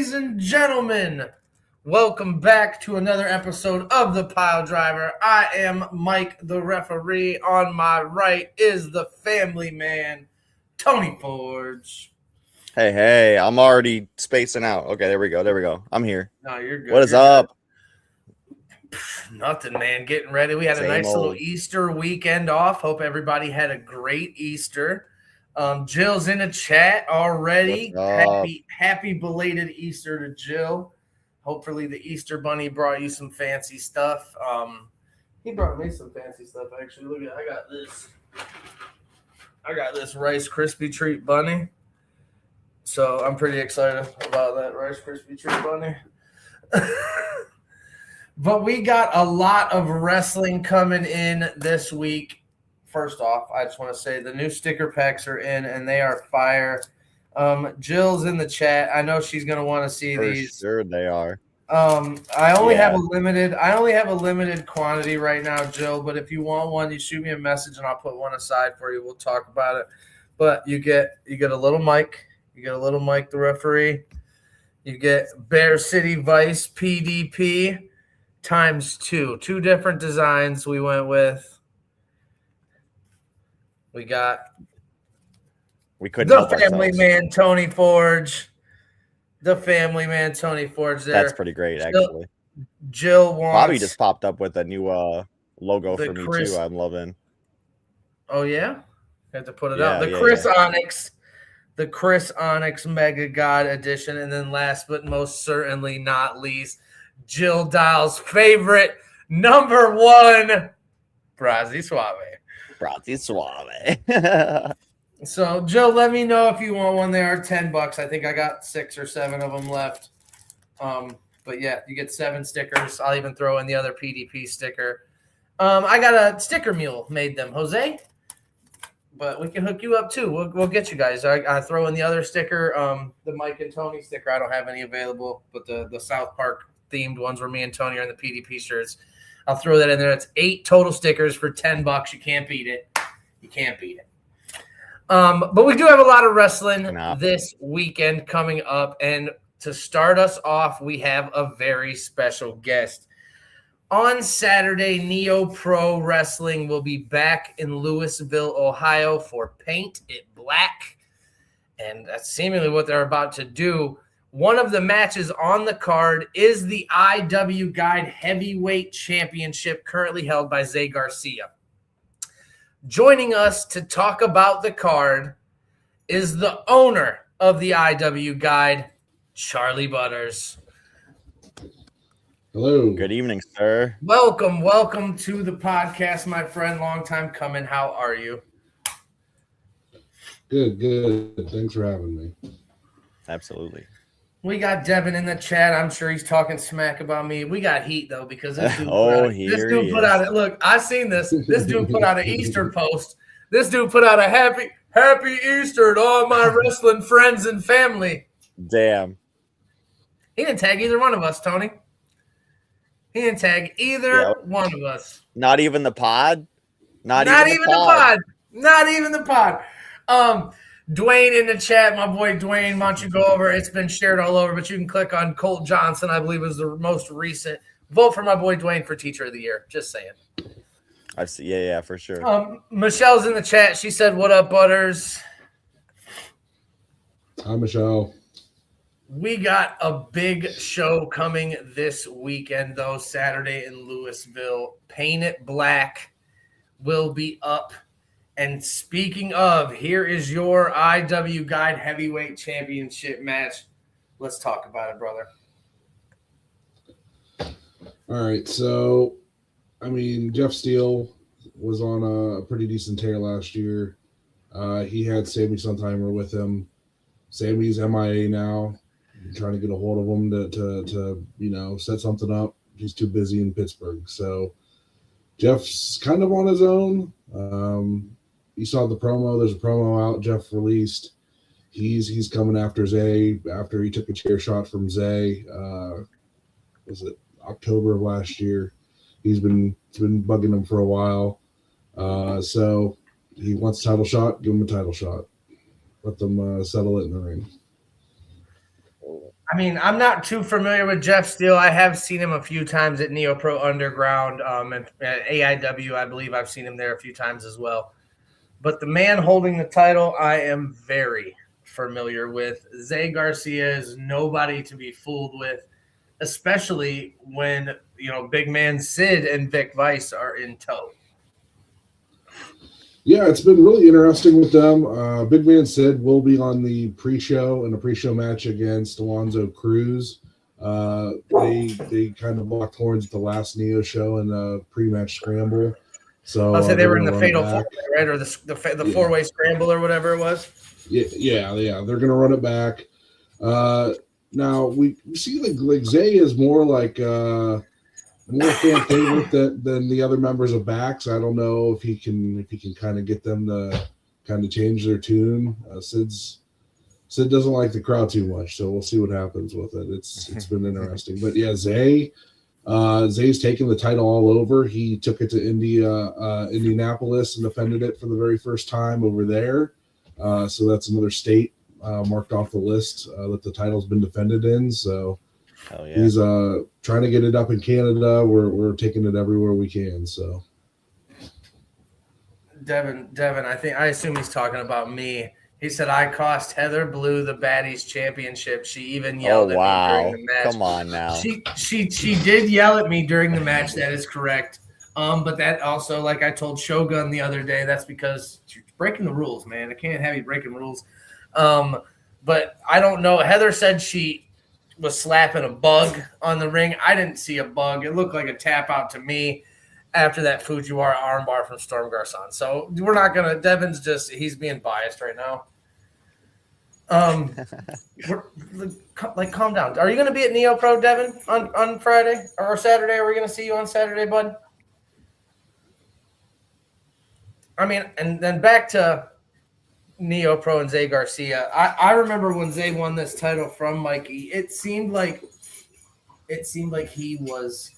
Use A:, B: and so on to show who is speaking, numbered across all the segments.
A: Ladies and gentlemen, welcome back to another episode of the Piledriver. I am Mike, the referee. On my right is the family man, Tony Forge.
B: Hey, I'm already spacing out. Okay, there we go. I'm here.
A: No, you're good.
B: What is up?
A: Nothing, man. Getting ready. We had a nice little Easter weekend off. Hope everybody had a great Easter. Jill's in the chat already. Happy belated Easter to Jill. Hopefully the Easter Bunny brought you some fancy stuff. He brought me some fancy stuff, actually. Look at I got this Rice Krispie Treat Bunny. So I'm pretty excited about that Rice Krispie Treat Bunny. But we got a lot of wrestling coming in this week. First off, I just want to say the new sticker packs are in, and they are fire. Jill's in the chat. I know she's going to want to see these.
B: Sure, they are.
A: I only have a limited quantity right now, Jill. But if you want one, you shoot me a message, and I'll put one aside for you. We'll talk about it. But you get a little Mike. You get a little Mike, the referee. You get Bear City Vice PDP times 2. 2 different designs we went with. We couldn't the family man Tony Forge. The family man Tony Forge there.
B: That's pretty great, actually.
A: Jill wants
B: Bobby just popped up with a new logo for me too. I'm loving.
A: Oh yeah? I have to put it out. The Chris Onyx. The Chris Onyx Mega God Edition. And then last but most certainly not least, Jill Dial's favorite number 1, Brazzi Suave. So, Joe, let me know if you want one. They are $10. I think I got 6 or 7 of them left. But yeah, you get 7 stickers. I'll even throw in the other PDP sticker. I got a sticker mule made them, Jose. But we can hook you up too. We'll get you guys. I throw in the other sticker, the Mike and Tony sticker. I don't have any available, but the South Park themed ones where me and Tony are in the PDP shirts. I'll throw that in there. It's 8 total stickers for $10. You can't beat it. But we do have a lot of wrestling this weekend coming up. And to start us off, we have a very special guest. On Saturday, NEOPro Wrestling will be back in Louisville, Ohio for Paint It Black. And that's seemingly what they're about to do. One of the matches on the card is the IWGuide Heavyweight Championship, currently held by Zay Garcia. Joining us to talk about the card is the owner of the IWGuide, Charlie Butters.
C: Hello.
B: Good evening, sir.
A: Welcome to the podcast, my friend. Long time coming. How are you?
C: Good. Thanks for having me.
B: Absolutely.
A: We got Devin in the chat. I'm sure he's talking smack about me. We got heat, though, because this dude put out – look, I seen this. This dude put out an Easter post. This dude put out a happy Easter to all my wrestling friends and family.
B: Damn.
A: He didn't tag either one of us, Tony. He didn't tag either one of us.
B: Not even the pod? Not even the pod. Dwayne in the chat, my boy Dwayne, why don't you go over? It's been shared all over, but you can click on Colt Johnson, I believe is the most recent. Vote for my boy Dwayne for Teacher of the Year. Just saying. I see. Yeah, for sure.
A: Michelle's in the chat. She said, "What up, Butters?"
C: Hi, Michelle.
A: We got a big show coming this weekend, though, Saturday in Louisville. Paint It Black will be up. And speaking of, here is your IWGuide Heavyweight Championship match. Let's talk about it, brother.
C: All right, so, Jeff Steele was on a pretty decent tear last year. He had Sammy Suntimer with him. Sammy's MIA now. I'm trying to get a hold of him to set something up. He's too busy in Pittsburgh. So Jeff's kind of on his own. You saw the promo. There's a promo out Jeff released. He's coming after Zay after he took a chair shot from Zay. Was it October of last year? It's been bugging him for a while. So he wants a title shot. Give him a title shot. Let them settle it in the ring.
B: I mean, I'm not too familiar with Jeff Steele. I have seen him a few times at NEOPro Underground and at AIW. I believe I've seen him there a few times as well. But the man holding the title, I am very familiar with. Zay Garcia is nobody to be fooled with, especially when, big man Sid and Vic Vice are in tow.
C: Yeah, it's been really interesting with them. Big Man Sid will be on the pre-show in a pre-show match against Alonzo Cruz. They kind of locked horns at the last Neo show in a pre-match scramble. So
B: I'll say they were in the Fatal Four, right? Or the four-way scramble or whatever it was.
C: Yeah. They're going to run it back. Now we see like Zay is more like more fan favorite than the other members of Bax. I don't know if he can kind of get them to kind of change their tune. Sid doesn't like the crowd too much, so we'll see what happens with it. It's been interesting, but yeah, Zay's taken the title all over. He took it to Indianapolis and defended it for the very first time over there. So that's another state marked off the list that the title's been defended in. So
D: yeah.
C: He's trying to get it up in Canada. We're taking it everywhere we can. So
B: Devin, I assume he's talking about me. He said I cost Heather Blue the Baddies Championship. She even yelled at me during the match.
D: Come on now.
B: She did yell at me during the match. That is correct. But that also, like I told Shogun the other day, that's because you're breaking the rules, man. I can't have you breaking rules. But I don't know. Heather said she was slapping a bug on the ring. I didn't see a bug. It looked like a tap out to me after that Fujiwara armbar from Storm Garcon. So we're not going to – Devin's just – he's being biased right now. Calm down. Are you going to be at NEOPro, Devin, on Friday or Saturday? Are we going to see you on Saturday, bud? I mean, and then back to NEOPro and Zay Garcia. I remember when Zay won this title from Mikey, it seemed like he was,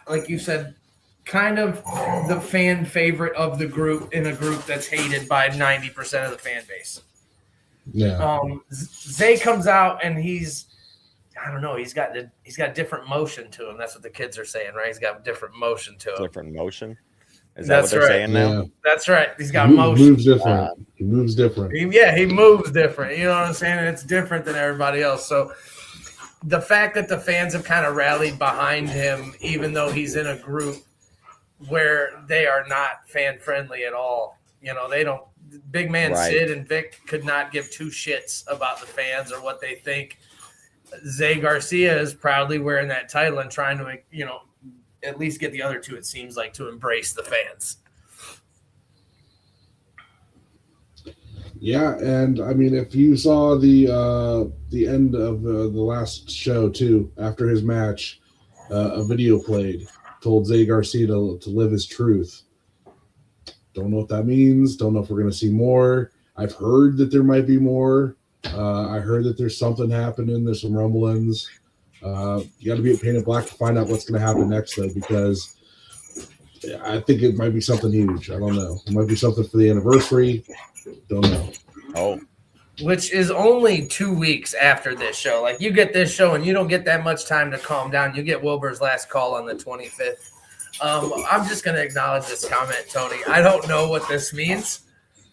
B: like you said, kind of the fan favorite of the group in a group that's hated by 90% of the fan base.
C: Yeah.
B: Zay comes out and he's got different motion to him. That's what the kids are saying, right? He's got different motion to him.
D: Different motion? Is that what they're saying now?
C: Yeah.
B: That's right. He's got motion.
C: He moves different. He moves different.
B: He moves different. You know what I'm saying? It's different than everybody else. So the fact that the fans have kind of rallied behind him, even though he's in a group where they are not fan friendly at all, they don't. Big man
D: Right.
B: Sid and Vic could not give two shits about the fans or what they think. Zay Garcia is proudly wearing that title and trying to, at least get the other two, it seems like, to embrace the fans.
C: Yeah, and I mean, if you saw the end of the last show too, after his match, a video played, told Zay Garcia to live his truth. Don't know what that means. Don't know if we're going to see more. I've heard that there might be more. I heard that there's something happening. There's some rumblings. You got to be at Painted Black to find out what's going to happen next, though, because I think it might be something huge. I don't know. It might be something for the anniversary. Don't know.
D: Oh.
B: Which is only 2 weeks after this show. Like, you get this show and you don't get that much time to calm down. You get Wilbur's last call on the 25th. I'm just going to acknowledge this comment, Tony. I don't know what this means.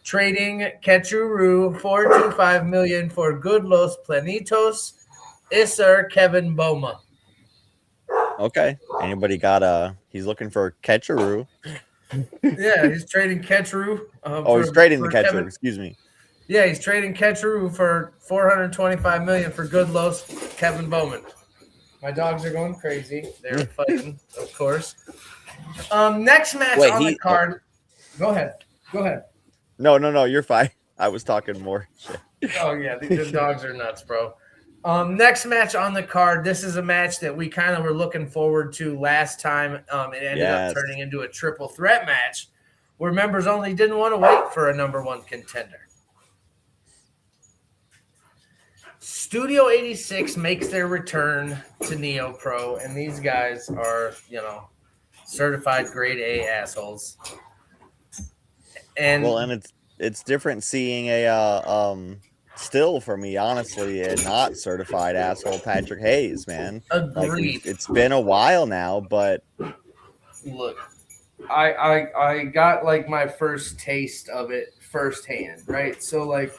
B: Trading Ketchuru $4.25 million for Good Los Planitos. Isser Kevin Boma.
D: Okay. Anybody got he's looking for Ketchuru.
B: Yeah, he's trading Ketchuru.
D: He's trading the Ketchuru.
B: Kevin.
D: Excuse me.
B: Yeah, he's trading Ketchuru for $425 million for Good Los Kevin Bowman. My dogs are going crazy. They're fighting, of course. Next match on the card. Go ahead.
D: No, you're fine. I was talking more shit.
B: Oh, yeah, the dogs are nuts, bro. Next match on the card. This is a match that we kind of were looking forward to last time. It ended up turning into a triple threat match where members only didn't want to wait for a number one contender. Studio 86 makes their return to NEOPro, and these guys are, certified grade A assholes. And
D: it's different seeing a still for me, honestly, a not certified asshole Patrick Hayes, man.
B: Agreed.
D: Like it's been a while now, but
B: look, I got like my first taste of it firsthand, right? So like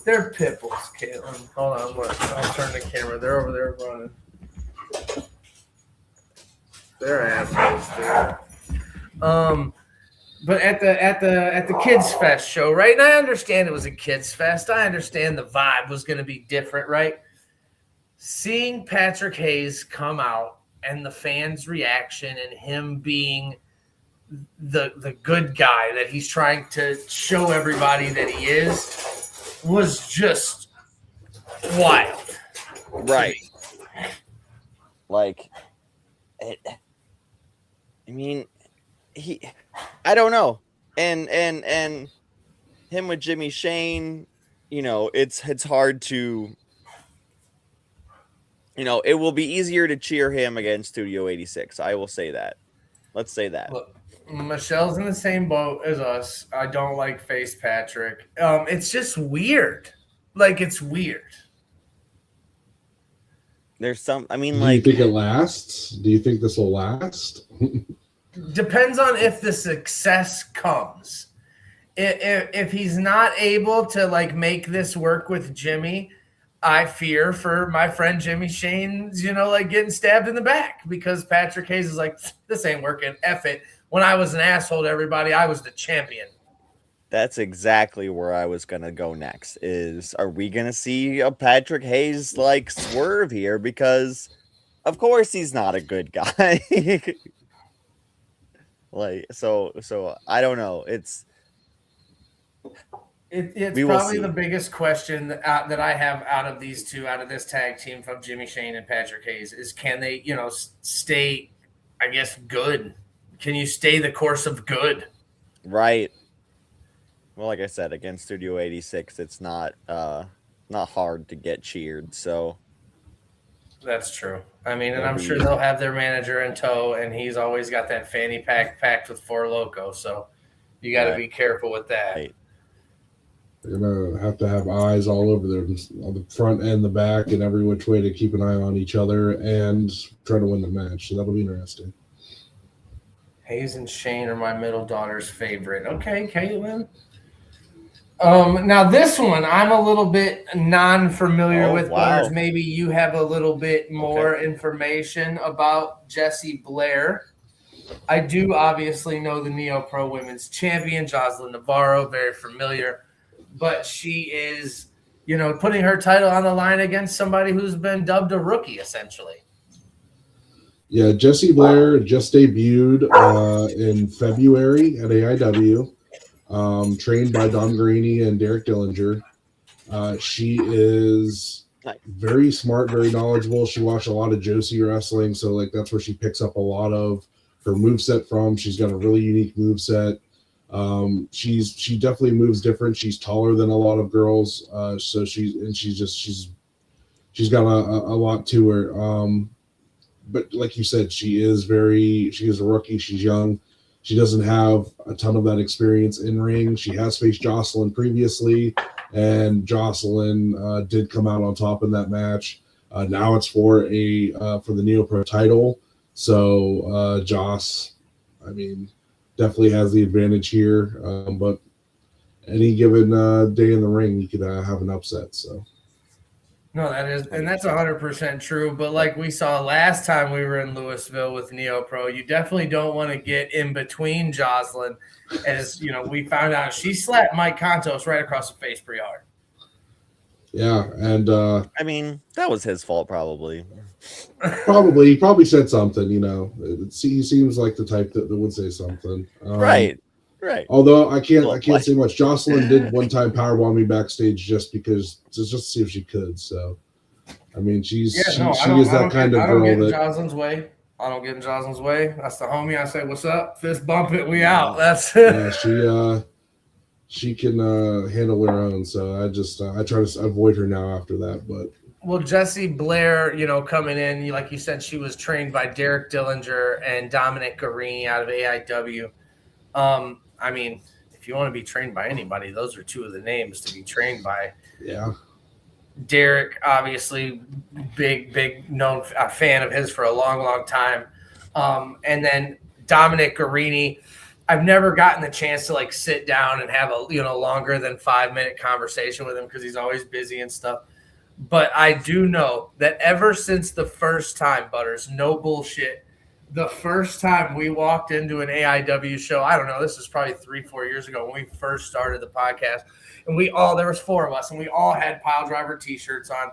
B: they're pit bulls, Caitlin. Hold on, look, I'll turn the camera. They're over there running. They're assholes, dude. But at the Kids Fest show, right? And I understand it was a Kids Fest. I understand the vibe was going to be different, right? Seeing Patrick Hayes come out and the fans' reaction and him being the good guy that he's trying to show everybody that he is was just wild.
D: Right. Like, I mean, I don't know. And him with Jimmy Shane, you know, it's hard to, you know, it will be easier to cheer him against Studio 86. I will say that. Let's say that.
B: Look, Michelle's in the same boat as us. I don't like Face Patrick. It's just weird. Like, it's weird.
D: There's some, I mean,
C: do
D: like.
C: Do you think it lasts? Do you think this will last?
B: Depends on if the success comes. If he's not able to, like, make this work with Jimmy, I fear for my friend Jimmy Shane's, you know, like getting stabbed in the back because Patrick Hayes is like, this ain't working. F it. When I was an asshole to everybody, I was the champion.
D: That's exactly where I was going to go next is, are we going to see a Patrick Hayes like swerve here? Because of course he's not a good guy. Like, so I don't know. It's
B: probably the biggest question that I have out of these two, out of this tag team from Jimmy Shane and Patrick Hayes is, can they, you know, stay, I guess, good? Can you stay the course of good?
D: Right. Well, like I said, against Studio 86, it's not hard to get cheered. So
B: that's true. I mean, and I'm sure they'll have their manager in tow, and he's always got that fanny pack packed with Four Loko. So you got to be careful with that.
D: Right.
C: They're going to have eyes all over there, on the front and the back and every which way to keep an eye on each other and try to win the match. So that'll be interesting.
B: Hayes and Shane are my middle daughter's favorite. Okay, Caitlin. Now this one I'm a little bit non-familiar with.
D: Wow.
B: But maybe you have a little bit more information about Jessie Blair. I do obviously know the NEOPro Women's Champion, Jocelyn Navarro, very familiar. But she is, you know, putting her title on the line against somebody who's been dubbed a rookie, essentially.
C: Yeah, Jessie Blair just debuted in February at AIW, trained by Don Greeny and Derek Dillinger. She is very smart, very knowledgeable. She watched a lot of Josie wrestling, so like that's where she picks up a lot of her moveset from. She's got a really unique moveset. She definitely moves different. She's taller than a lot of girls, so she's got a lot to her. But like you said, she is a rookie. She's young. She doesn't have a ton of that experience in ring. She has faced Jocelyn previously, and Jocelyn did come out on top in that match. Now it's for the NEOPro title. So Joss, I mean, definitely has the advantage here. But any given day in the ring, you could have an upset. So.
B: No, that's 100% true. But like we saw last time we were in Louisville with NEOPro, you definitely don't want to get in between Jocelyn. As you know, we found out she slapped Mike Contos right across the face pretty hard.
C: Yeah, and
D: I mean, that was his fault, probably.
C: He probably said something. You know, he seems like the type that would say something.
D: Right.
C: Although I can't say much. Jocelyn did one time powerbomb me backstage just to see if she could. So, I mean, she is that kind of girl. I don't get in
B: Jocelyn's way. I don't get in Jocelyn's way. That's the homie. I say, "What's up?" Fist bump it. We out. That's it.
C: Yeah, she can handle her own. So I try to avoid her now after that. But
B: well, Jessie Blair, you know, coming in, like you said, she was trained by Derek Dillinger and Dominic Garini out of AIW. I mean, if you want to be trained by anybody, those are two of the names to be trained by.
C: Yeah.
A: Derek, obviously, big known fan of his for a long time. And then Dominic Guarini. I've never gotten the chance to like sit down and have a longer than 5-minute conversation with him because he's always busy and stuff. But I do know that ever since the first time, Butters, no bullshit, the first time we walked into an AIW show, I don't know, this is probably 3-4 years ago when we first started the podcast, and there was 4 of us, and we all had Piledriver t-shirts on.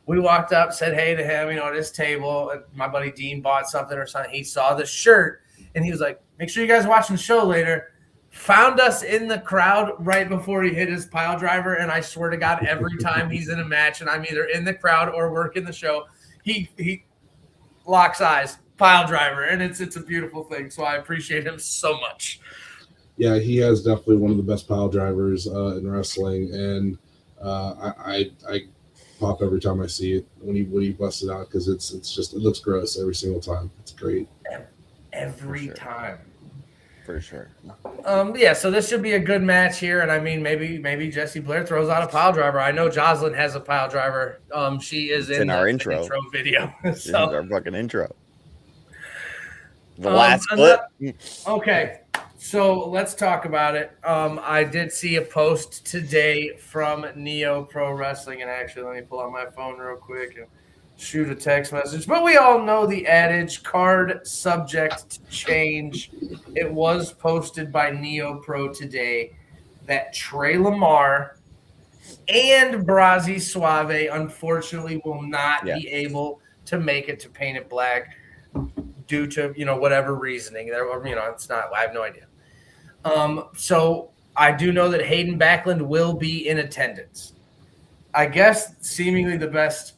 A: We walked up, said hey to him, at his table. My buddy Dean bought something or something. He saw the shirt, and he was like, make sure you guys are watching the show later. Found us in the crowd right before he hit his Piledriver, and I swear to God, every time he's in a match and I'm either in the crowd or working the show, he locks eyes, Piledriver, and it's a beautiful thing. So I appreciate him so much.
C: Yeah, he has definitely one of the best Piledrivers in wrestling, and I pop every time I see it when he busts it out because it looks gross every single time. It's great.
A: Every time.
D: For sure.
A: Yeah, so this should be a good match here, and I mean maybe Jessie Blair throws out a Piledriver. I know Jocelyn has a Piledriver. She is in
D: our
A: the
D: intro
A: video.
D: This is our fucking intro. The last
A: clip. Okay, so let's talk about it. I did see a post today from NEOPro Wrestling, and actually let me pull out my phone real quick and shoot a text message. But we all know the adage, card subject to change. It was posted by NEOPro today that Trey Lamar and Brazzi Suave unfortunately will not be able to make it to Paint It Black due to whatever reasoning. It's not. I have no idea. So I do know that Hayden Backlund will be in attendance. I guess seemingly the best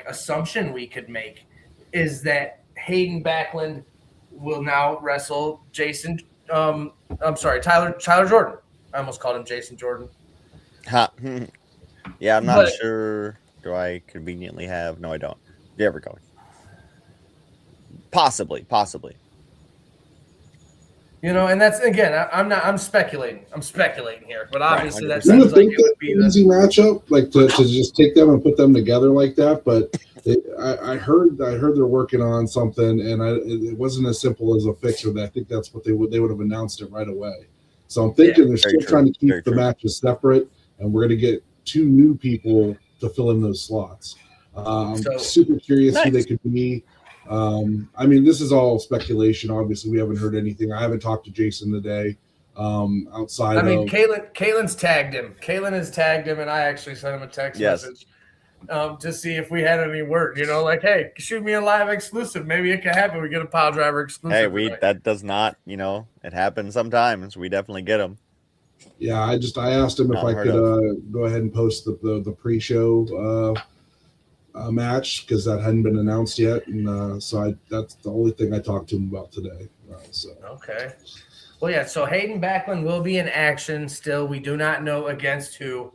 A: assumption we could make is that Hayden Backlund will now wrestle Tyler Jordan. I almost called him Jason Jordan.
D: Yeah, I'm not sure. Do I conveniently have? No, I don't. There we go. Possibly.
C: And
A: that's again. I'm speculating. I'm speculating here, but obviously that seems like it would be
C: an easy matchup, like to just take them and put them together like that. But I heard they're working on something, and it wasn't as simple as a fixer. I think that's what they would have announced it right away. So I'm thinking they're still trying to keep the matches separate, and we're going to get 2 new people to fill in those slots. I'm super curious who they could be. This is all speculation. Obviously, we haven't heard anything. I haven't talked to Jason today. Outside.
A: Kaylin's tagged him. Kaylin has tagged him, and I actually sent him a text message to see if we had any word. Hey, shoot me a live exclusive. Maybe it could happen. We get a Piledriver exclusive.
D: Hey, that does not. It happens sometimes. We definitely get them.
C: Yeah, I asked him if I could go ahead and post the pre-show match because that hadn't been announced yet, and that's the only thing I talked to him about today.
A: Okay. Well, yeah. So Hayden Backlund will be in action still. We do not know against who.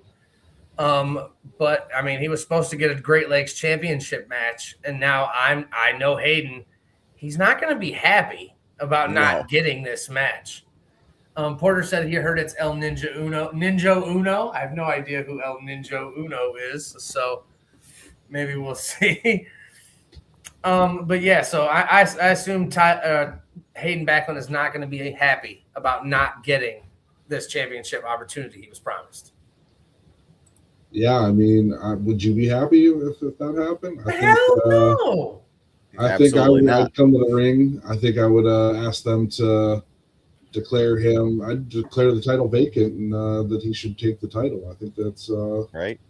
A: But he was supposed to get a Great Lakes Championship match, and now I know Hayden. He's not going to be happy about not getting this match. Porter said he heard it's El Ninja Uno. I have no idea who El Ninja Uno is, so maybe we'll see. But yeah, so I assume Hayden Backlund is not going to be happy about not getting this championship opportunity he was promised.
C: Yeah, would you be happy if that happened?
A: No.
C: I think I'd come to the ring. I think I would ask them to declare the title vacant and that he should take the title. I think that's
D: right.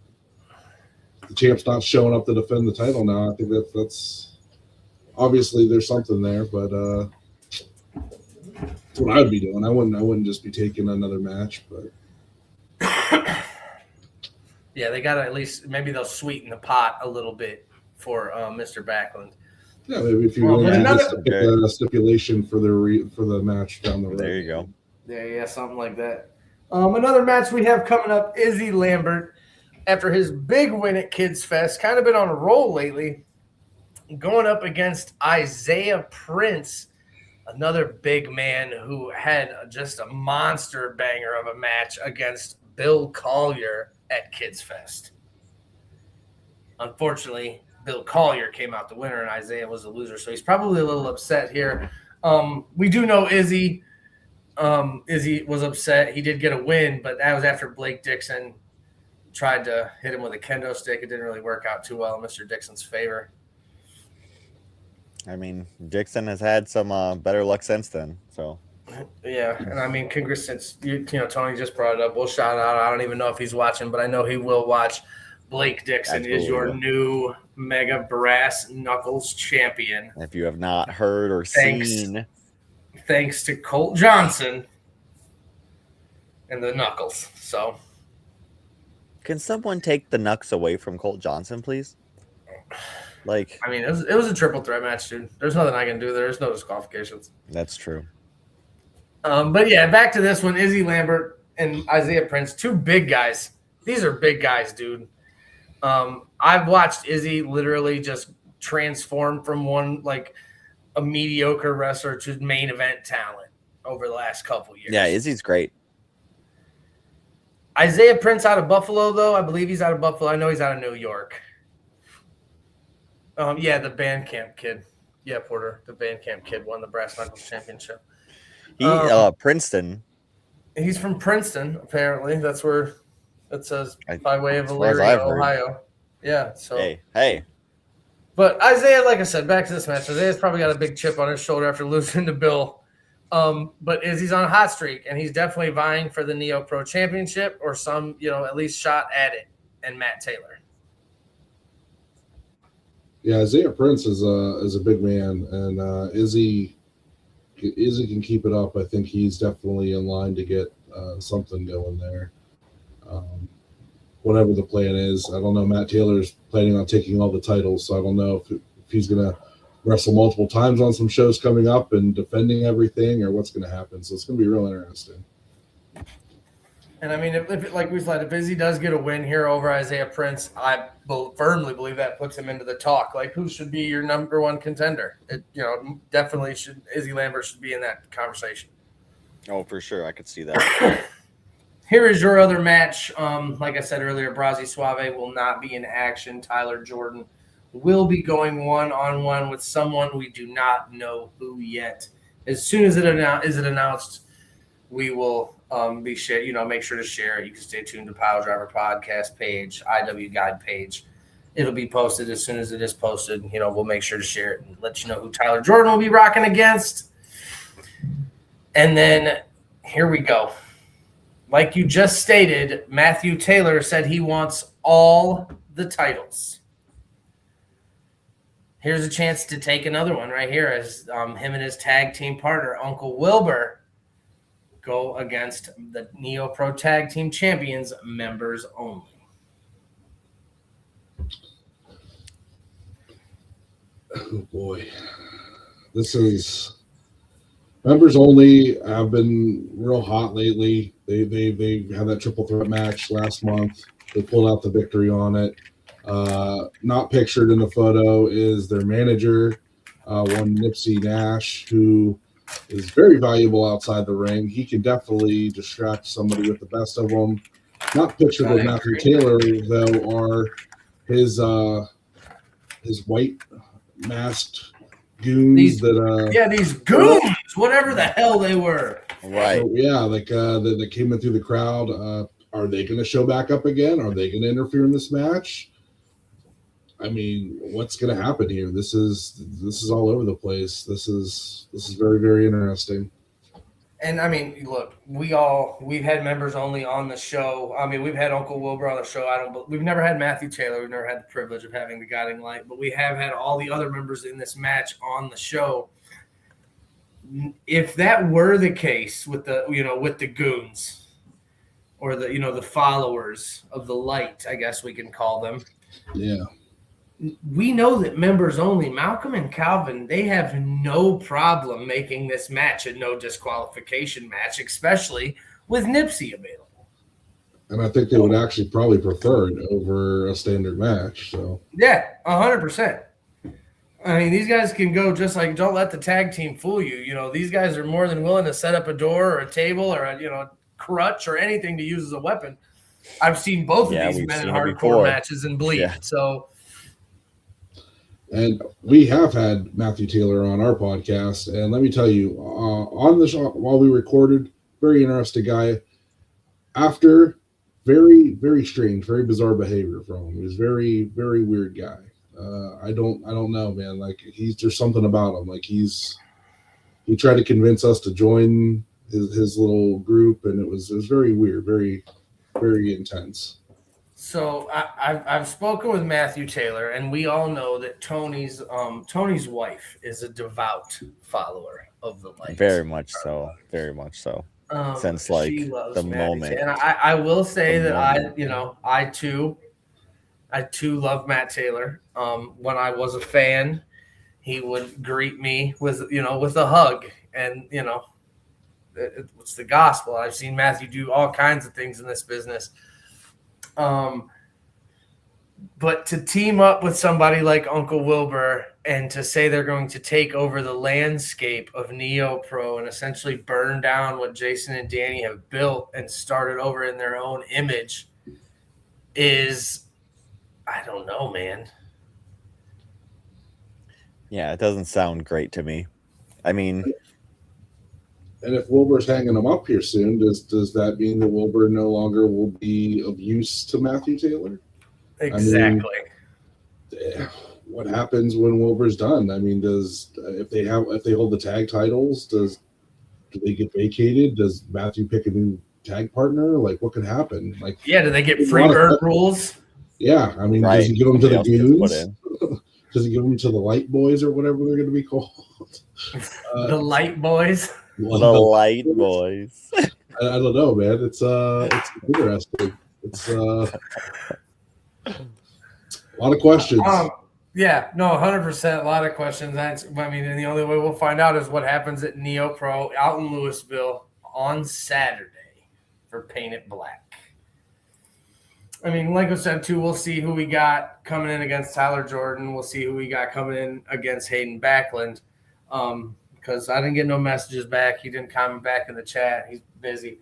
C: The champ's not showing up to defend the title now. I think that's obviously there's something there, but that's what I would be doing. I wouldn't just be taking another match, but
A: yeah, they got to at least maybe they'll sweeten the pot a little bit for Mr. Backlund.
C: Yeah, maybe if you want to get a stipulation for the match down the road.
D: There you go.
A: Yeah, something like that. Another match we have coming up, Izzy Lambert, after his big win at Kids Fest, kind of been on a roll lately, going up against Isaiah Prince, another big man who had just a monster banger of a match against Bill Collier at Kids Fest. unfortunately, Bill Collier came out the winner and Isaiah was the loser. So he's probably a little upset here. We do know Izzy was upset. He did get a win, but that was after Blake Dixon tried to hit him with a kendo stick. It didn't really work out too well in Mr. Dixon's favor.
D: I mean, Dixon has had some better luck since then. So
A: yeah, and I mean, congrats, since Tony just brought it up. We'll shout out. I don't even know if he's watching, but I know he will watch. Blake Dixon is your new Mega Brass Knuckles champion.
D: If you have not heard or seen,
A: thanks to Colt Johnson and the Knuckles. So,
D: can someone take the Knucks away from Colt Johnson, please? Like,
A: I mean, it was a triple threat match, dude. There's nothing I can do. There's no disqualifications.
D: That's true.
A: But yeah, back to this one. Izzy Lambert and Isaiah Prince, two big guys. These are big guys, dude. I've watched Izzy literally just transform from a mediocre wrestler to main event talent over the last couple years.
D: Yeah, Izzy's great.
A: Isaiah Prince out of Buffalo, though. I believe he's out of Buffalo. I know he's out of New York. Yeah, the Bandcamp kid. Yeah, Porter, the Bandcamp kid won the Brass Knuckles Championship.
D: Princeton.
A: He's from Princeton, apparently. That's where it says by way of Elyria, Ohio. Yeah. So
D: hey.
A: But Isaiah, like I said, back to this match. Isaiah's probably got a big chip on his shoulder after losing to Bill. But Izzy's on a hot streak, and he's definitely vying for the NEOPro Championship or some, at least shot at it. And Matt Taylor.
C: Yeah, Isaiah Prince is a big man, and Izzy can keep it up. I think he's definitely in line to get something going there. Whatever the plan is, I don't know. Matt Taylor's planning on taking all the titles, so I don't know if he's going to wrestle multiple times on some shows coming up and defending everything, or what's going to happen. So it's going to be real interesting.
A: And I mean, if Izzy does get a win here over Isaiah Prince, I firmly believe that puts him into the talk. Like, who should be your number one contender? Definitely should. Izzy Lambert should be in that conversation.
D: Oh, for sure, I could see that.
A: Here is your other match. Like I said earlier, Brazzi Suave will not be in action. Tyler Jordan will be going one-on-one with someone we do not know who yet. As soon as it is announced, we will be share. Make sure to share it. You can stay tuned to Piledriver podcast page, IWGuide page. It'll be posted as soon as it is posted. We'll make sure to share it and let you know who Tyler Jordan will be rocking against. And then here we go. Like you just stated, Matthew Taylor said he wants all the titles. Here's a chance to take another one right here as him and his tag team partner, Uncle Wilbur, go against the NEOPro Tag Team Champions, members only.
C: Oh, boy. This is... Members only have been real hot lately. They had that triple threat match last month. They pulled out the victory on it. Not pictured in the photo is their manager, one Nipsey Nash, who is very valuable outside the ring. He can definitely distract somebody with the best of them. Not pictured with Matthew Taylor, though, are his white masked goons
A: these goons, whatever the hell they were.
D: Right.
C: So, yeah, that came in through the crowd. Are they going to show back up again? Are they going to interfere in this match? I mean, what's going to happen here? This is all over the place. This is very, very interesting.
A: And I mean, look, we've had members only on the show. I mean, we've had Uncle Wilbur on the show. We've never had Matthew Taylor. We've never had the privilege of having the Guiding Light, but we have had all the other members in this match on the show. If that were the case with the goons or the followers of the light, I guess we can call them.
C: Yeah.
A: We know that members only, Malcolm and Calvin, they have no problem making this match a no disqualification match, especially with Nipsey available.
C: And I think they would actually probably prefer it over a standard match. So
A: yeah, 100%. I mean, these guys can go just like, don't let the tag team fool you. These guys are more than willing to set up a door or a table or a crutch or anything to use as a weapon. I've seen both of these men in hardcore matches and bleed. Yeah. So
C: And we have had Matthew Taylor on our podcast, and let me tell you, on the show while we recorded, very interesting guy. After, very, very strange, very bizarre behavior from him. He was very, very weird guy. I don't know, man. Like there's something about him. Like he tried to convince us to join his little group, and it was very weird, very, very intense.
B: So I've spoken with Matthew Taylor, and we all know that Tony's wife is a devout follower of the light.
D: Very much so. Very much so. Since like the moment.
B: And I will say that I too love Matt Taylor. When I was a fan, he would greet me with a hug, and it's the gospel. I've seen Matthew do all kinds of things in this business. But to team up with somebody like Uncle Wilbur and to say they're going to take over the landscape of NEOPro and essentially burn down what Jason and Danny have built and start it over in their own image is, I don't know, man.
D: Yeah, it doesn't sound great to me. I mean,
C: and if Wilbur's hanging him up here soon, does that mean that Wilbur no longer will be of use to Matthew Taylor?
B: Exactly.
C: I mean, what happens when Wilbur's done? I mean, if they hold the tag titles, do they get vacated? Does Matthew pick a new tag partner? Like, what could happen? Like,
B: yeah, do they get Freebird rules?
C: Yeah, I mean, does he give them to the Goons? Does he give them to the Light Boys or whatever they're going to be called?
B: The Light Boys.
D: The Light Boys.
C: I don't know, man. It's interesting. It's a lot of questions.
B: Yeah, no, 100%. A lot of questions. I mean, and the only way we'll find out is what happens at NEOPro out in Louisville on Saturday for Paint It Black. I mean, like I said, too, we'll see who we got coming in against Tyler Jordan. We'll see who we got coming in against Hayden Backlund. Because I didn't get no messages back. He didn't comment back in the chat. He's busy.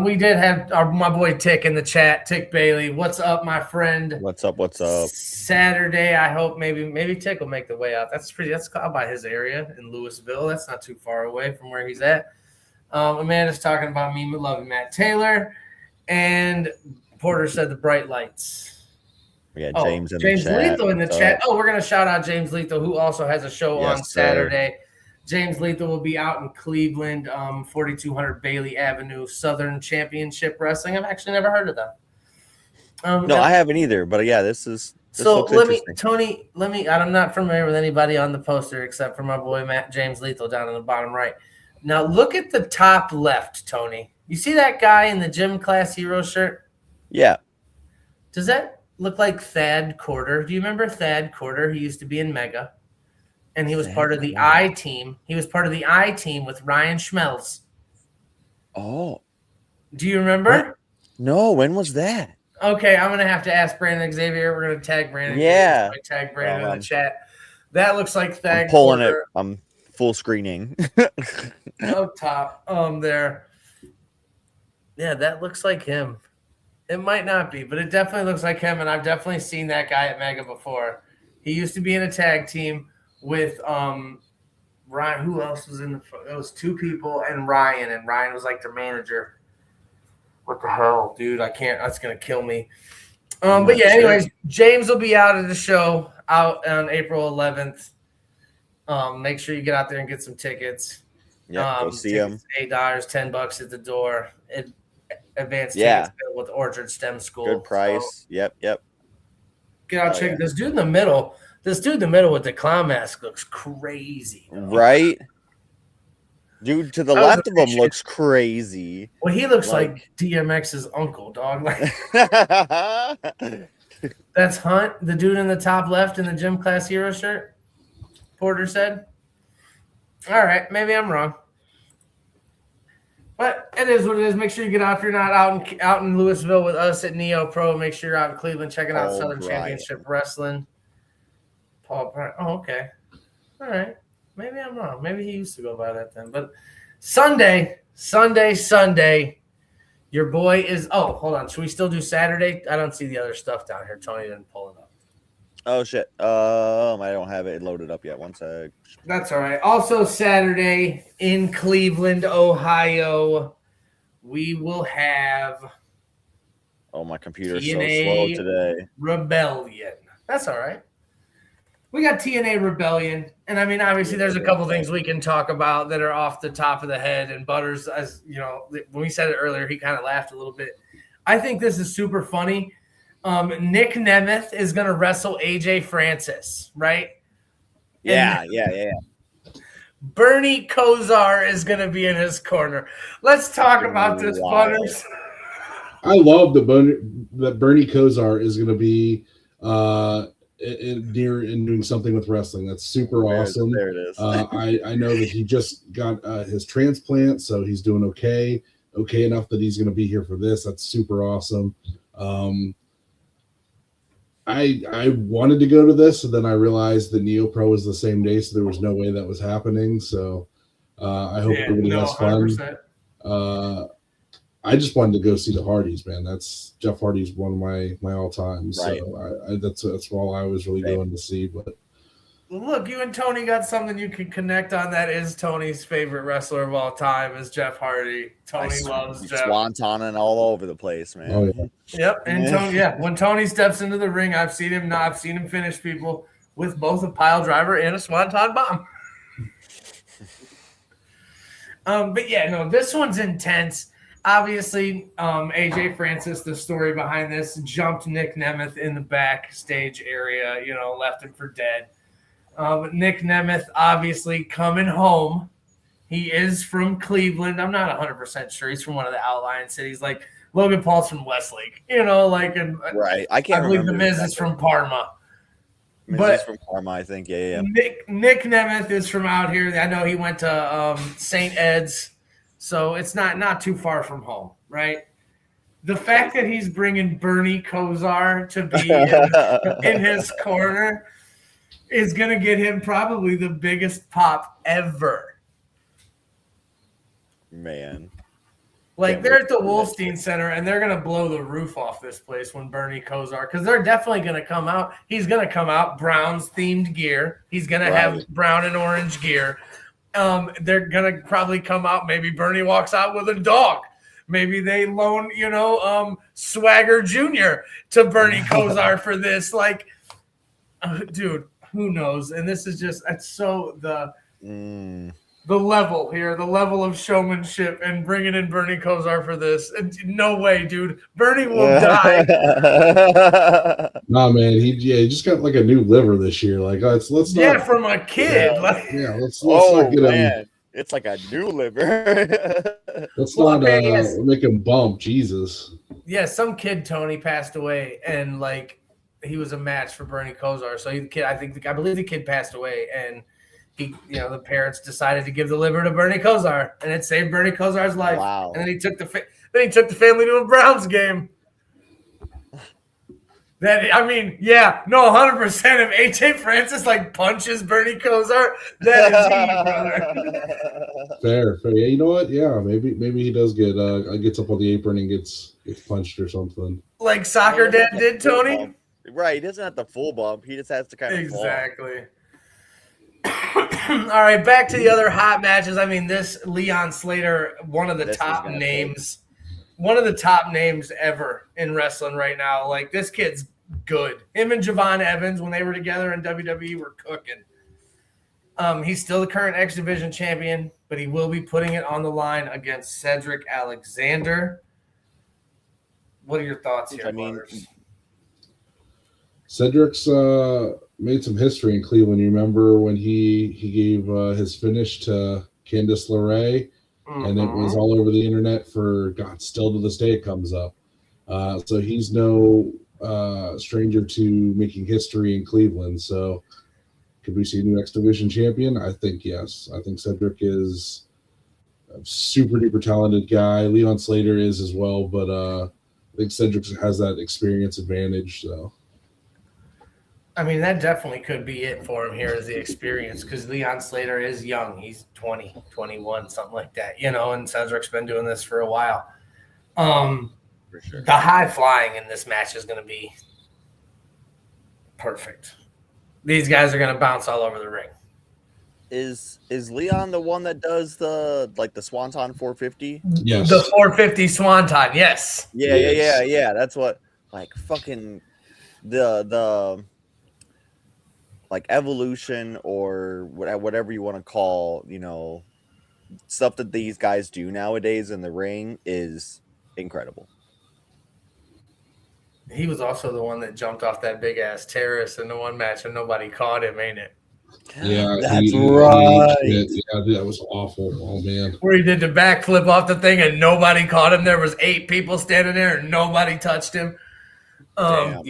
B: We did have my boy Tick in the chat, Tick Bailey. What's up, my friend?
D: What's up? What's up?
B: Saturday, I hope maybe Tick will make the way out. That's out by his area in Louisville. That's not too far away from where he's at. Amanda's talking about me loving Matt Taylor. And Porter said the bright lights.
D: We got James in the chat.
B: James Lethal in the chat. Oh, we're going to shout out James Lethal, who also has a show on Saturday. Sir. James Lethal will be out in Cleveland, 4200 Bailey Avenue, Southern Championship Wrestling. I've actually never heard of them.
D: No, I haven't either. But yeah, this
B: so Tony, I'm not familiar with anybody on the poster except for my boy James Lethal down in the bottom right. Now look at the top left, Tony. You see that guy in the Gym Class Hero shirt?
D: Yeah.
B: Does that look like Thad Corder? Do you remember Thad Corder? He used to be in Mega. And he was part of the I team. He was part of the I team with Ryan Schmelz.
D: Oh.
B: Do you remember?
D: What? No, when was that?
B: Okay, I'm going to have to ask Brandon Xavier. We're going to tag Brandon.
D: Yeah.
B: Tag Brandon in the chat. That looks like Thad.
D: I'm pulling it. I'm full screening.
B: Up top. There. Yeah, that looks like him. It might not be, but it definitely looks like him. And I've definitely seen that guy at Mega before. He used to be in a tag team with Ryan. Who else was in the? It was two people and Ryan was like their manager. What the hell, dude? I can't. That's gonna kill me. But yeah. Anyways, James will be out at the show out on April 11th. Make sure you get out there and get some tickets.
D: Yeah, go see him.
B: $8, $10 at the door. Advanced tickets with Orchard STEM School.
D: Good price. So, yep.
B: Get out, check this dude in the middle. This dude in the middle with the clown mask looks crazy.
D: Right? Dude to the left of him looks crazy.
B: Well, he looks like DMX's uncle, dog. That's Hunt, the dude in the top left in the Gym Class Hero shirt, Porter said. All right, maybe I'm wrong. But it is what it is. Make sure you get out if you're not out in Louisville with us at NEOPro. Make sure you're out in Cleveland checking out Southern Championship Wrestling. Paul Bryant. Oh, okay. All right. Maybe I'm wrong. Maybe he used to go by that then. But Sunday, your boy is – oh, hold on. Should we still do Saturday? I don't see the other stuff down here. Tony didn't pull it up.
D: Oh shit. I don't have it loaded up yet. One sec.
A: That's all right. Also Saturday in Cleveland, Ohio, we will have
D: my computer's so slow today.
A: Rebellion. That's all right. We got TNA Rebellion. And I mean, obviously there's a couple things we can talk about that are off the top of the head. And Butters, as you know, when we said it earlier, he kind of laughed a little bit. I think this is super funny. Nick Nemeth is going to wrestle AJ Francis, right?
D: Yeah.
A: Bernie Kosar is going to be in his corner. Let's talk about this, Butters.
C: I love that Bernie Kosar is going to be in doing something with wrestling. That's super awesome.
D: There it is.
C: I know that he just got his transplant, so he's doing okay enough that he's going to be here for this. That's super awesome. I wanted to go to this, and then I realized the NEOPro was the same day, so there was no way that was happening. So I hope everybody has fun. 100%. I just wanted to go see the Hardys, man. That's Jeff Hardy's one of my all time.
D: Right.
C: So that's all I was really going to see. But
A: look, you and Tony got something you can connect on. That is Tony's favorite wrestler of all time is Jeff Hardy. Tony loves Jeff.
D: Swantoning all over the place, man.
C: Oh, yeah.
A: Yep. And Tony, when Tony steps into the ring, I've seen him finish people with both a pile driver and a swanton bomb. But yeah, no, this one's intense. Obviously, AJ Francis, the story behind this, jumped Nick Nemeth in the backstage area, left him for dead. Nick Nemeth, obviously, coming home. He is from Cleveland. I'm not 100% sure. He's from one of the outlying cities. Like, Logan Paul's from Westlake.
D: Right. I believe
A: The Miz is from Parma.
D: Miz is from Parma, I think. Yeah.
A: Nick Nemeth is from out here. I know he went to St. Ed's. So it's not too far from home, right? The fact that he's bringing Bernie Kosar to be in his corner is going to get him probably the biggest pop ever.
D: Man.
A: Like, they're at the Wolstein Center, and they're going to blow the roof off this place when Bernie Kosar, because they're definitely going to come out. He's going to come out Browns-themed gear. He's going to have brown and orange gear. They're going to probably come out. Maybe Bernie walks out with a dog. Maybe they loan, Swagger Jr. to Bernie Kosar for this. Like, dude, who knows? And this is just, it's so the level here, the level of showmanship and bringing in Bernie Kosar for this. And no way, dude. Bernie will die.
C: Nah, man. He just got like a new liver this year. Like, let's not.
A: Yeah, from a kid.
C: Let's not get him.
D: It's like a new liver.
C: Let's not make him bump. Jesus.
A: Yeah, some kid, Tony, passed away, and like he was a match for Bernie Kosar. So I believe the kid passed away, and the parents decided to give the liver to Bernie Kosar, and it saved Bernie Kosar's life.
D: Wow.
A: And then he took the family to a Browns game. 100%. If AJ Francis punches Bernie Kosar, that is he, brother.
C: Fair. Yeah, you know what? Yeah, maybe he does gets up on the apron and gets punched or something.
A: Like Soccer Dad did, Tony.
D: Right. He doesn't have the full bump. He just has to kind of
A: exactly. All right, back to the other hot matches. I mean, this Leon Slater, one of the top names ever in wrestling right now. Like, this kid's good. Him and Javon Evans, when they were together in WWE, were cooking. He's still the current X Division champion, but he will be putting it on the line against Cedric Alexander. What are your thoughts here, Butters?
C: Cedric's made some history in Cleveland. You remember when he gave his finish to Candice LeRae, and it was all over the internet still to this day it comes up. So he's no stranger to making history in Cleveland. So could we see a new X Division champion? I think yes. I think Cedric is a super duper talented guy. Leon Slater is as well, but I think Cedric has that experience advantage. So.
A: I mean, that definitely could be it for him here, is the experience, because Leon Slater is young. He's 20, 21, something like that, and Cedric's been doing this for a while.
D: For sure.
A: The high flying in this match is going to be Perfect. These guys are going to bounce all over the ring.
D: Is Leon the one that does the Swanton 450?
C: Yes.
A: The 450 Swanton, yes.
D: Yeah. That's what fucking the evolution or whatever you want to call, stuff that these guys do nowadays in the ring is incredible.
A: He was also the one that jumped off that big ass terrace in the one match and nobody caught him, ain't it?
C: Yeah,
D: that's right.
C: Yeah, that was awful. Oh man,
A: where he did the backflip off the thing and nobody caught him. There was 8 people standing there and nobody touched him. Yeah.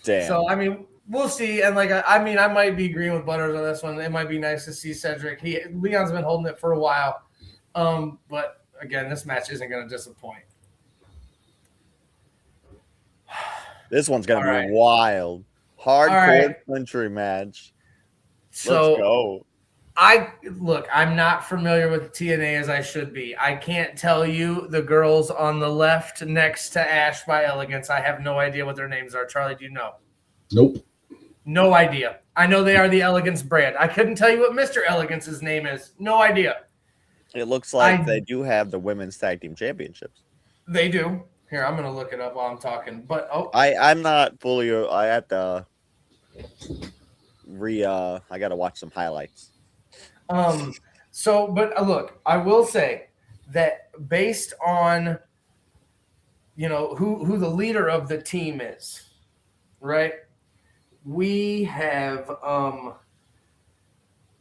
D: Damn.
A: So I mean, we'll see. And I might be agreeing with Butters on this one. It might be nice to see Cedric. Leon's been holding it for a while. But again, this match isn't going to disappoint.
D: This one's going to be wild. Hardcore country match.
A: So
D: let's go.
A: I'm not familiar with TNA as I should be. I can't tell you the girls on the left next to Ash by Elegance. I have no idea what their names are. Charlie, do you know?
C: Nope.
A: No idea. I know they are the Elegance brand. I couldn't tell you what Mr. Elegance's name is. No idea.
D: It looks like they do have the women's tag team championships.
A: They do. Here, I'm gonna look it up while I'm talking. But
D: I'm not fully. I have to I gotta watch some highlights.
A: Look, I will say that based on who the leader of the team is, right? We have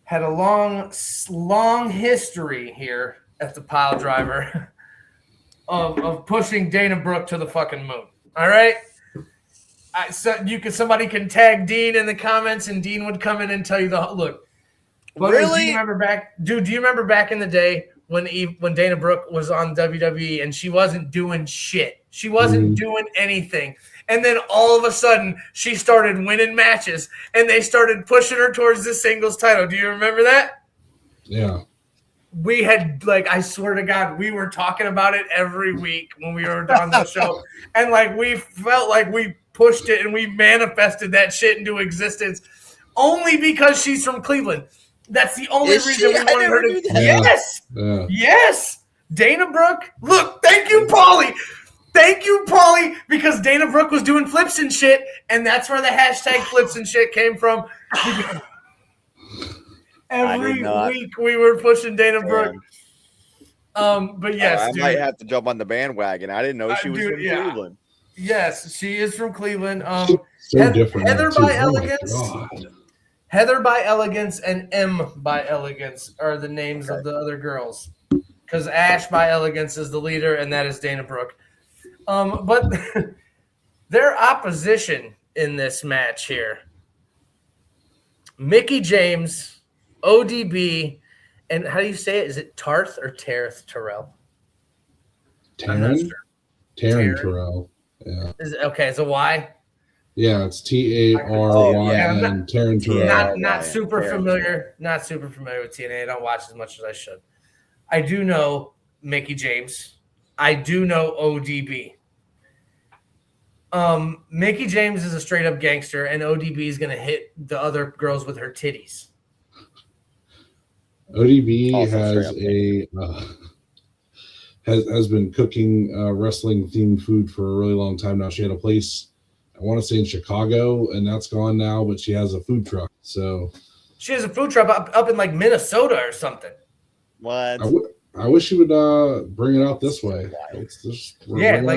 A: had a long history here at the Piledriver of pushing Dana Brooke to the fucking moon. All right. Somebody can tag Dean in the comments, and Dean would come in and tell you look.
D: Really?
A: Do you remember back in the day when Dana Brooke was on WWE and she wasn't doing shit? She wasn't doing anything. And then all of a sudden she started winning matches and they started pushing her towards the singles title. Do you remember that?
C: Yeah.
A: We had I swear to God, we were talking about it every week when we were on the show. And we felt like we pushed it and we manifested that shit into existence only because she's from Cleveland. That's the only reason we wanted her to. Yes.
C: Yeah.
A: Yes. Dana Brooke. Look, thank you, Paulie. Thank you, Paulie, because Dana Brooke was doing flips and shit, and that's where the hashtag flips and shit came from. Every week we were pushing Dana Brooke. But yes,
D: I might have to jump on the bandwagon. I didn't know she was from Cleveland.
A: Yes, she is from Cleveland.
C: So different.
A: Heather by Elegance. Heather by Elegance and M by Elegance are the names of the other girls. Because Ash by Elegance is the leader, and that is Dana Brooke. But their opposition in this match here, Mickie James, ODB, and how do you say it? Is it Tarth or Tareth Terrell?
C: Taryn Terrell. Yeah.
A: It's a Y?
C: Yeah, it's T-A-R-Y and Taryn Terrell.
A: Not super familiar. Not super familiar with TNA. I don't watch as much as I should. I do know Mickie James. I do know ODB. Mickie James is a straight up gangster, and ODB is going to hit the other girls with her titties.
C: ODB has been cooking wrestling themed food for a really long time now. She had a place, I want to say in Chicago, and that's gone now, but she has a food truck. So
A: she has a food truck up in Minnesota or something.
D: What?
C: I wish she would bring it out this way.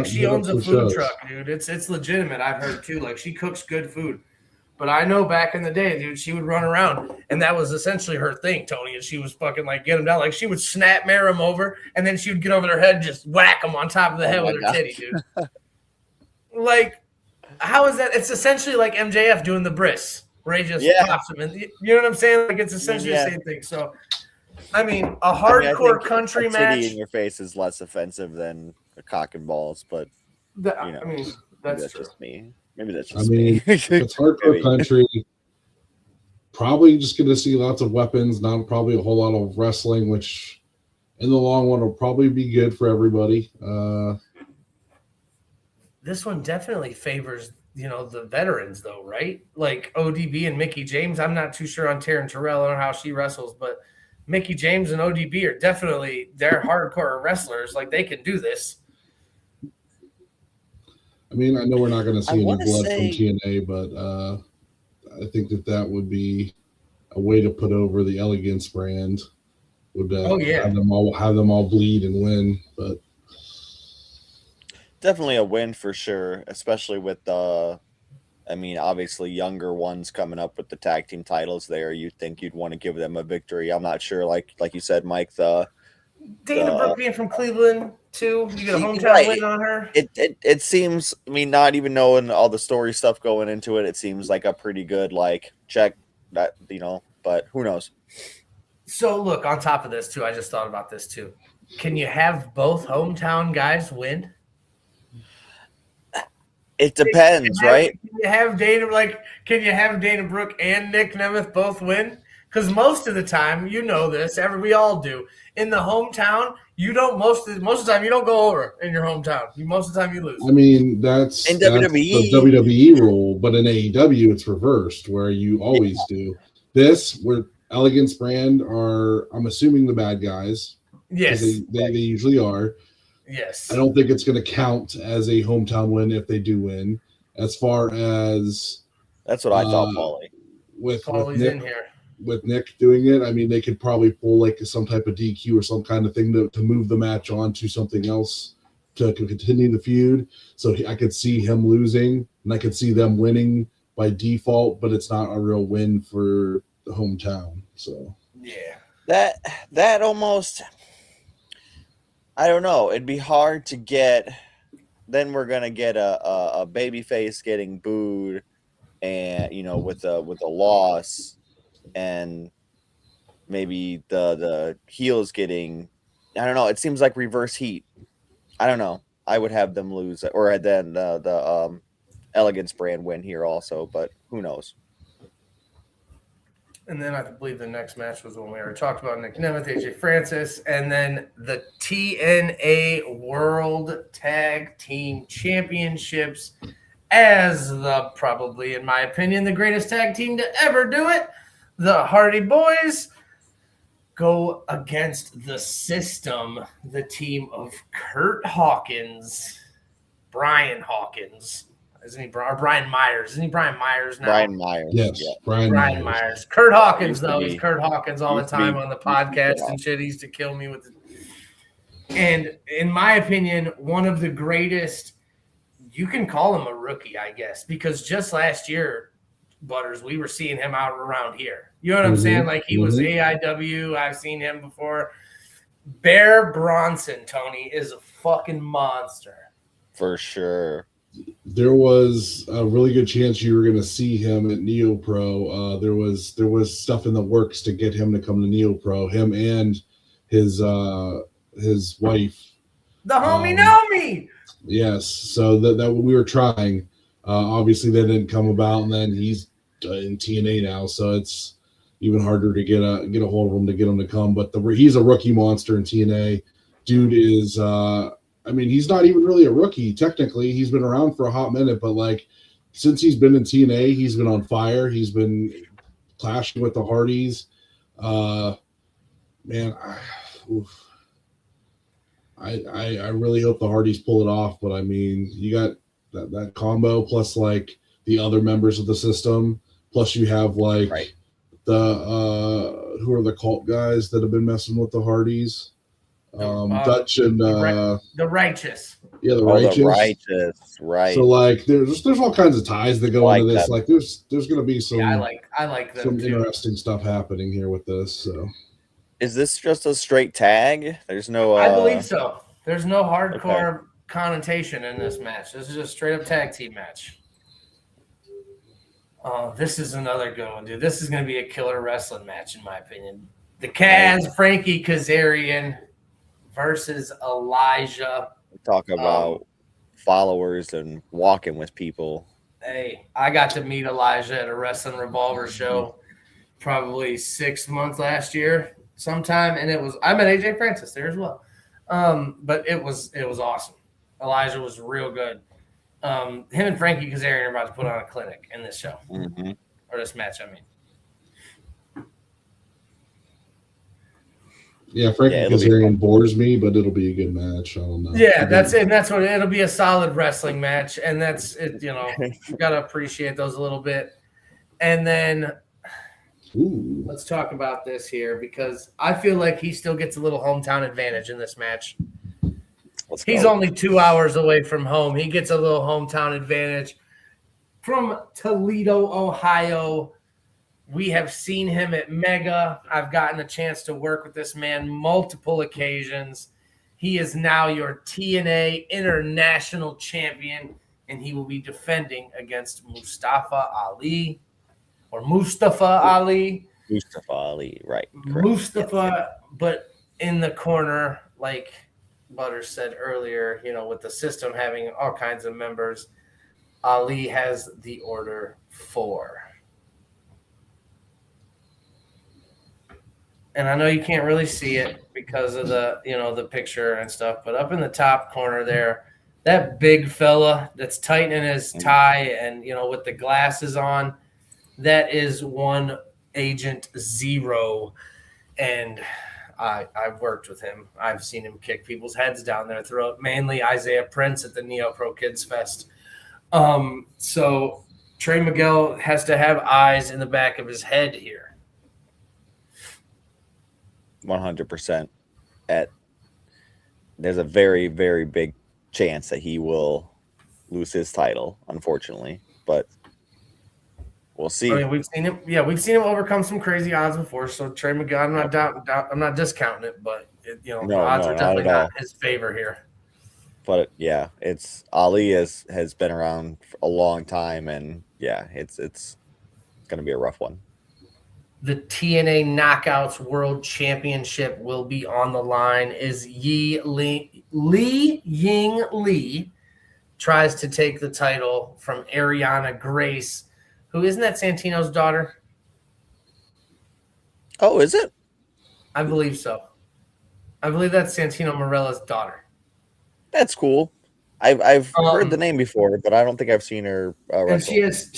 A: She owns a food truck, dude. It's legitimate. I've heard too. She cooks good food. But I know back in the day, dude, she would run around, and that was essentially her thing, Tony. And she was fucking get them down. She would snap mare them over, and then she would get over their head and just whack them on top of the head with her titty, dude. How is that? It's essentially like MJF doing the bris, where he just pops them. And you know what I'm saying? It's essentially the same thing. So. I mean, a hardcore country match.
D: Titty in your face is less offensive than a cock and balls, but
A: that's
D: just me. Maybe that's just me.
C: It's hardcore country. Probably just going to see lots of weapons, not probably a whole lot of wrestling, which in the long run will probably be good for everybody.
A: This one definitely favors
B: the veterans though, right? Like ODB and Mickie James. I'm not too sure on Taryn Terrell or how she wrestles, but Mickie James and ODB are definitely they're hardcore wrestlers. Like they can do this.
C: I mean, I know we're not going to see any blood from TNA, but I think that would be a way to put over the Elegance brand. Would have them all bleed and win, but
D: definitely a win for sure, especially with the, I mean, obviously younger ones coming up with the tag team titles there. You'd think you'd want to give them a victory. I'm not sure, like you said, Mike,
B: Dana Brooke being from Cleveland too. You get a hometown win on her.
D: It seems, I mean, not even knowing all the story stuff going into it, it seems like a pretty good check that, but who knows?
B: So look, on top of this too, I just thought about this too. Can you have both hometown guys win?
D: It depends, right?
B: Can you have Dana Brooke and Nick Nemeth both win? Because most of the time, this, we all do. In the hometown, you don't most of the time you don't go over in your hometown. Most of the time you lose.
C: I mean, that's
D: in WWE.
C: The WWE rule, but in AEW it's reversed where you always do. This where Elegance brand are, I'm assuming, the bad guys.
B: Yes.
C: They usually are.
B: Yes.
C: I don't think it's going to count as a hometown win if they do win. As far as
D: that's what I thought, Paulie.
B: Paulie's in here.
C: With Nick doing it, I mean, they could probably pull some type of DQ or some kind of thing to move the match on to something else to continue the feud. So I could see him losing, and I could see them winning by default, but it's not a real win for the hometown. So
B: yeah,
D: that almost, I don't know. It'd be hard to get. Then we're gonna get a babyface getting booed, and with a loss. And maybe the heels getting, I don't know. It seems like reverse heat. I don't know. I would have them lose, or then the Elegance brand win here also, but who knows?
B: And then I believe the next match was when we already talked about Nick Nemeth, AJ Francis, and then the TNA World Tag Team Championships as the probably, in my opinion, the greatest tag team to ever do it. The Hardy Boys go against the System, the team of Kurt Hawkins, Brian Hawkins. Isn't he Brian Myers? Isn't he Brian Myers now?
D: Brian Myers.
C: Yes,
D: yeah.
C: Brian
B: Myers. Kurt Hawkins, though. He's Kurt Hawkins all the time on the podcast and shit. He used to kill me with it. And in my opinion, one of the greatest, you can call him a rookie, I guess, because just last year, Butters, we were seeing him out around here. You know what I'm saying? Like he was AIW. I've seen him before. Bear Bronson, Tony, is a fucking monster.
D: For sure.
C: There was a really good chance you were going to see him at NEOPro. There was stuff in the works to get him to come to NEOPro. Him and his wife.
B: The homie Nomi.
C: Yes. So that we were trying. Obviously, that didn't come about, and then he's in TNA now, so it's even harder to get a hold of him to get him to come. But he's a rookie monster in TNA. Dude is, he's not even really a rookie technically. He's been around for a hot minute, but since he's been in TNA, he's been on fire. He's been clashing with the Hardys. I really hope the Hardys pull it off. But I mean, you got that combo plus the other members of the System, plus you have
D: right.
C: the who are the cult guys that have been messing with the Hardys, Dutch and
B: the Righteous.
C: Yeah, the
D: Righteous, right?
C: So there's all kinds of ties that go into this.
D: That.
C: There's going to be some.
B: Yeah, I like them
C: some
B: too.
C: Interesting stuff happening here with this. So,
D: is this just a straight tag? There's no.
B: I believe so. There's no hardcore connotation in this match. This is just a straight up tag team match. Oh, this is another good one, dude. This is going to be a killer wrestling match, in my opinion. The Kaz, Frankie Kazarian versus Elijah.
D: Talk about followers and walking with people.
B: Hey, I got to meet Elijah at a Wrestling Revolver show probably 6 months last year sometime, and I met AJ Francis there as well. But it was awesome. Elijah was real good.
A: Him and Frankie Kazarian are about to put on a clinic in this show or this match. I mean.
C: Yeah, Frankie Kazarian bores me, but it'll be a good match. I don't know.
A: Yeah, that's it. And that's what it'll be, a solid wrestling match. And that's it, you gotta appreciate those a little bit. And then let's talk about this here, because I feel like he still gets a little hometown advantage in this match. He's only 2 hours away from home. He gets a little hometown advantage from Toledo, Ohio. We have seen him at Mega. I've gotten a chance to work with this man multiple occasions. He is now your TNA International Champion, and he will be defending against Mustafa Ali, right?
D: Correct.
A: Mustafa, but in the corner, like Butters said earlier, with the system having all kinds of members, Ali has the order 4. And I know you can't really see it because of the picture and stuff, but up in the top corner there, that big fella that's tightening his tie and, with the glasses on, that is one Agent Zero. And I've worked with him. I've seen him kick people's heads down their throat, mainly Isaiah Prince at the NEOPro Kids Fest. So Trey Miguel has to have eyes in the back of his head here.
D: 100%. There's a very, very big chance that he will lose his title, unfortunately, but we'll see.
A: I mean, we've seen him. Yeah, we've seen him overcome some crazy odds before. So Trey Miguel, I'm not discounting it, but the odds are definitely not in his favor here.
D: But yeah, it's Ali has been around for a long time, and yeah, it's going to be a rough one.
A: The TNA Knockouts World Championship will be on the line as Li Ying Li tries to take the title from Ariana Grace, who isn't that Santino's daughter?
D: Oh, is it?
A: I believe so. I believe that's Santino Marella's daughter.
D: That's cool. I've heard the name before, but I don't think I've seen her wrestle.
A: And she has,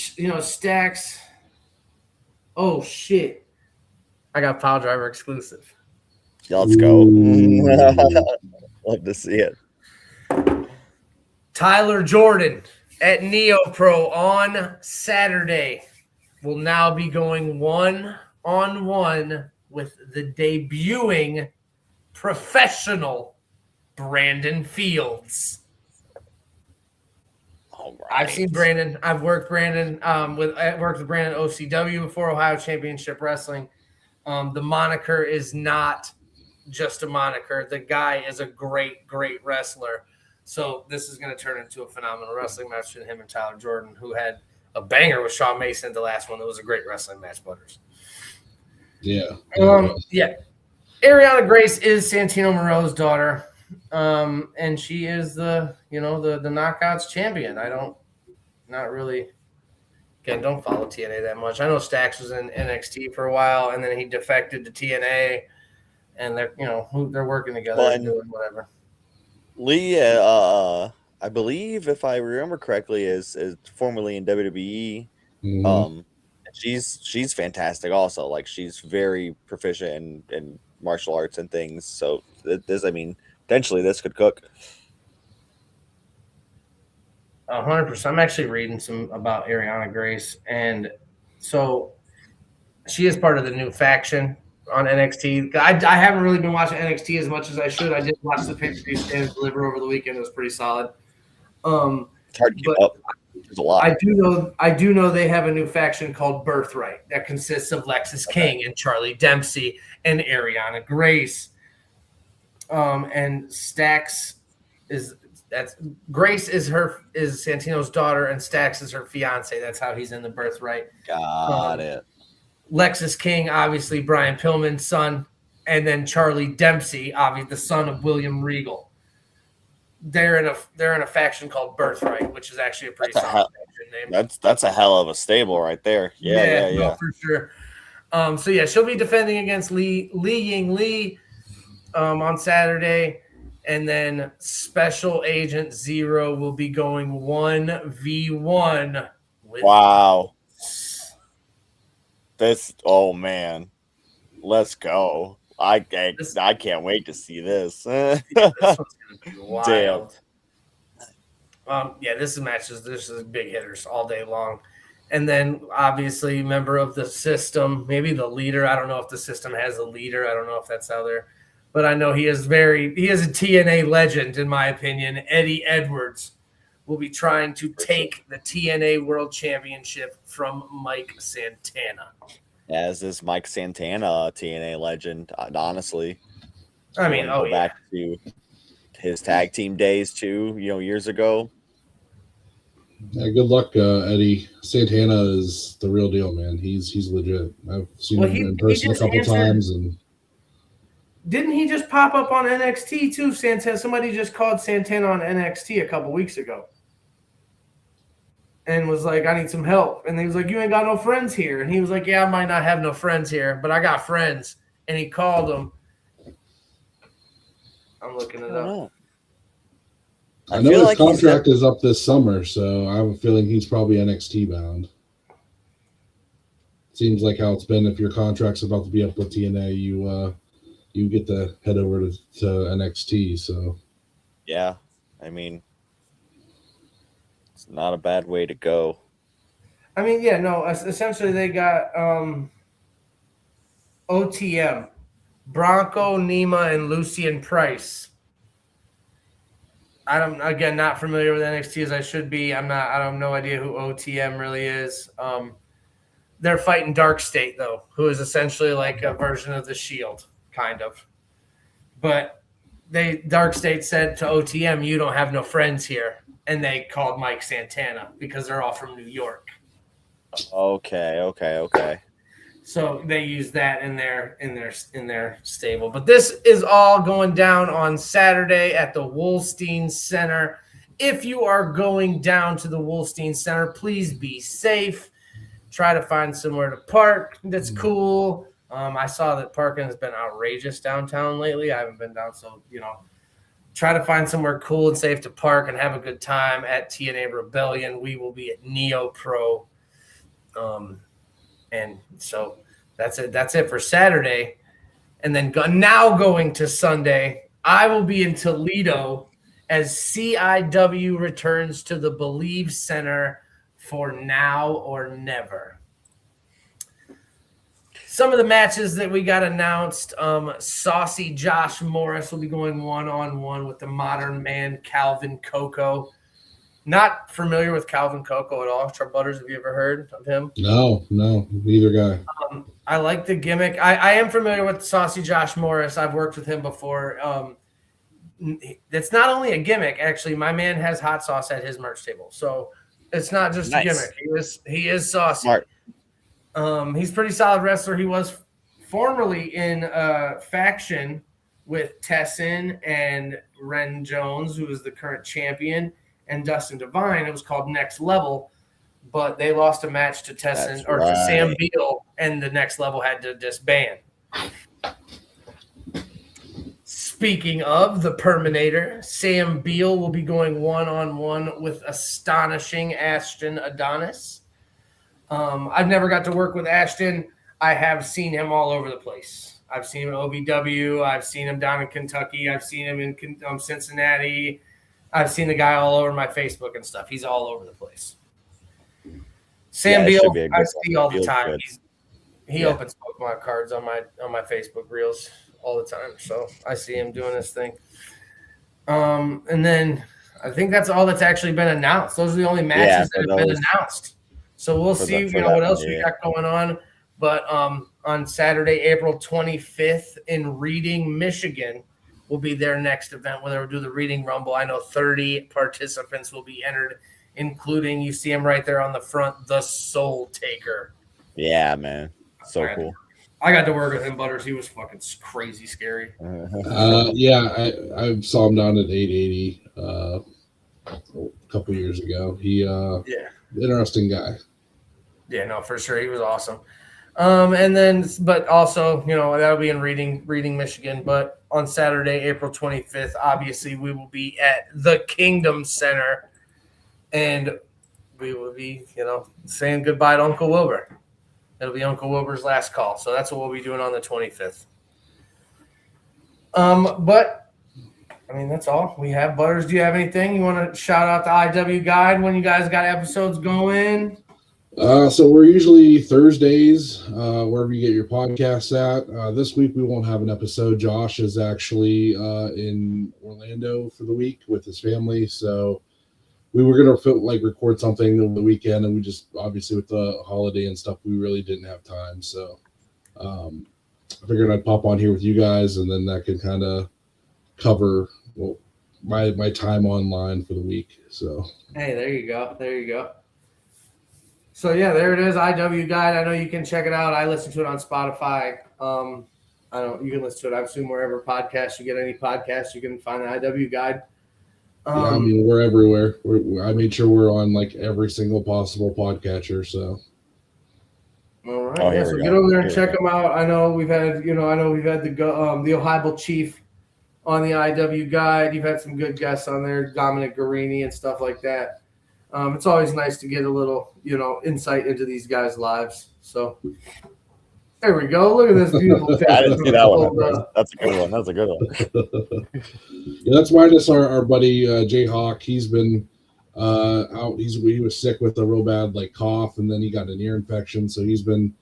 A: Stacks. Oh, shit. I got Piledriver exclusive.
D: Yeah, let's go. Love to see it.
A: Tyler Jordan at NEOPro on Saturday will now be going 1-on-1 with the debuting professional Brandon Fields.
D: Right.
A: I've seen Brandon. I've worked Brandon. I worked with Brandon OCW before, Ohio Championship Wrestling. The moniker is not just a moniker. The guy is a great, great wrestler. So this is going to turn into a phenomenal wrestling match between him and Tyler Jordan, who had a banger with Shawn Mason, the last one. That was a great wrestling match, Butters.
C: Yeah.
A: Yeah. Ariana Grace is Santino Marella's daughter. And she is the Knockouts champion. Not really, again, don't follow TNA that much. I know Stax was in NXT for a while, and then he defected to TNA, and they're working together and doing whatever.
D: Lee, I believe, if I remember correctly, is formerly in WWE.
C: Mm-hmm.
D: She's fantastic also. Like, she's very proficient in martial arts and things. So potentially this could cook.
A: 100%. I'm actually reading some about Ariana Grace, and so she is part of the new faction on NXT. I haven't really been watching NXT as much as I should. I did watch the pay-per-view Stand and Deliver over the weekend. It was pretty solid.
D: It's hard to keep up. There's a lot.
A: I do know they have a new faction called Birthright that consists of Lexis King and Charlie Dempsey and Ariana Grace. And Stax Grace is Santino's daughter, and Stax is her fiance. That's how he's in the Birthright.
D: Got it.
A: Lexis King, obviously Brian Pillman's son, and then Charlie Dempsey, obviously the son of William Regal. They're in a faction called Birthright, which is actually a pretty solid faction name.
D: That's a hell of a stable right there. Yeah.
A: No, for sure. So she'll be defending against Li Ying Li on Saturday. And then Special Agent Zero will be going 1v1 with.
D: Wow. Oh man. Let's go. I can't wait to see this.
A: This one's gonna be wild.
D: Damn.
A: This is big hitters all day long. And then obviously member of the system, maybe the leader. I don't know if the system has a leader. I don't know if that's out there. But I know he is a TNA legend, in my opinion. Eddie Edwards will be trying to take the TNA World Championship from Mike Santana.
D: As is Mike Santana, a TNA legend, honestly.
A: I mean,
D: back to his tag team days too, years ago.
C: Yeah, good luck, Eddie. Santana is the real deal, man. He's legit. I've seen him in person a couple times, and
A: didn't he just pop up on NXT too? Santana. Somebody just called Santana on NXT a couple weeks ago, and was like, "I need some help." And he was like, "You ain't got no friends here." And he was like, "Yeah, I might not have no friends here, but I got friends." And he called them. I'm looking it up.
C: I know his contract is up this summer, so I have a feeling he's probably NXT bound. Seems like how it's been. If your contract's about to be up with TNA, you get to head over to NXT. So,
D: yeah, I mean, it's not a bad way to go.
A: I mean, yeah, no. Essentially, they got OTM, Bronco, Nima, and Lucian Price. I'm not familiar with NXT as I should be. I have no idea who OTM really is. They're fighting Dark State though, who is essentially like a version of the Shield, kind of. But Dark State said to OTM, "You don't have no friends here," and they called Mike Santana because they're all from New York.
D: Okay.
A: So they use that in their stable. But this is all going down on Saturday at the Wolstein Center. If you are going down to the Wolstein Center, please be safe. Try to find somewhere to park that's cool. I saw that parking has been outrageous downtown lately. I haven't been down, so try to find somewhere cool and safe to park and have a good time at TNA Rebellion. We will be at NEOPro. And so that's it. That's it for Saturday. And then now going to Sunday, I will be in Toledo as CIW returns to the Believe Center for Now or Never. Some of the matches that we got announced, Saucy Josh Morris will be going one-on-one with the Modern Man Calvin Coco. Not familiar with Calvin Coco at all. Butters, have you ever heard of him?
C: No, neither guy.
A: I like the gimmick. I am familiar with Saucy Josh Morris. I've worked with him before. It's not only a gimmick, actually. My man has hot sauce at his merch table. So it's not just a gimmick. He is saucy.
D: Smart.
A: He's a pretty solid wrestler. He was formerly in a faction with Tessin and Ren Jones, who is the current champion, and Dustin Devine. It was called Next Level, but they lost a match to Tessin to Sam Beal, and the Next Level had to disband. Speaking of the Perminator, Sam Beal will be going one-on-one with astonishing Ashton Adonis. I've never got to work with Ashton. I have seen him all over the place. I've seen him at OVW. I've seen him down in Kentucky. I've seen him in Cincinnati. I've seen the guy all over my Facebook and stuff. He's all over the place. Sam Beal, I see all the time. He opens Pokemon cards on my Facebook reels all the time. So I see him doing this thing. And then I think that's all that's actually been announced. Those are the only matches that have been announced. So we'll see what else we got going on. But on Saturday, April 25th in Reading, Michigan, will be their next event where they'll do the Reading Rumble. I know 30 participants will be entered, including, you see him right there on the front, the Soul Taker.
D: Yeah, man. So cool.
A: I got to work with him, Butters. He was fucking crazy scary.
C: I saw him down at 880 a couple years ago. He interesting guy.
A: Yeah, no, for sure. He was awesome.
B: And then, but also, that'll be in Reading, Michigan. But on Saturday, April 25th, obviously, we will be at the Kingdom Center, and we will be, saying goodbye to Uncle Wilbur. It'll be Uncle Wilbur's last call. So that's what we'll be doing on the 25th. But I mean, that's all we have. Butters, do you have anything you want to shout out to IWGuide when you guys got episodes going?
C: So we're usually Thursdays, wherever you get your podcasts at. This week we won't have an episode. Josh is actually in Orlando for the week with his family, so we were gonna record something over the weekend, and we just obviously with the holiday and stuff, we really didn't have time. So I figured I'd pop on here with you guys, and then that could kind of cover my time online for the week. So
B: hey, there you go. So yeah, there it is. IWGuide. I know you can check it out. I listen to it on Spotify. You can listen to it, I assume, wherever podcasts you get any podcasts, you can find the IWGuide.
C: I mean, we're everywhere. I made sure we're on every single possible podcatcher. So
B: all right, so get over there and check them out. I know we've had the Ohio Chief on the IWGuide. You've had some good guests on there, Dominic Guarini and stuff like that. It's always nice to get a little, insight into these guys' lives. So there we go. Look at this beautiful picture.
D: I didn't see that one. That's a good one.
C: Yeah, that's minus our buddy Jayhawk. He's been out. He was sick with a real bad cough, and then he got an ear infection, so he's been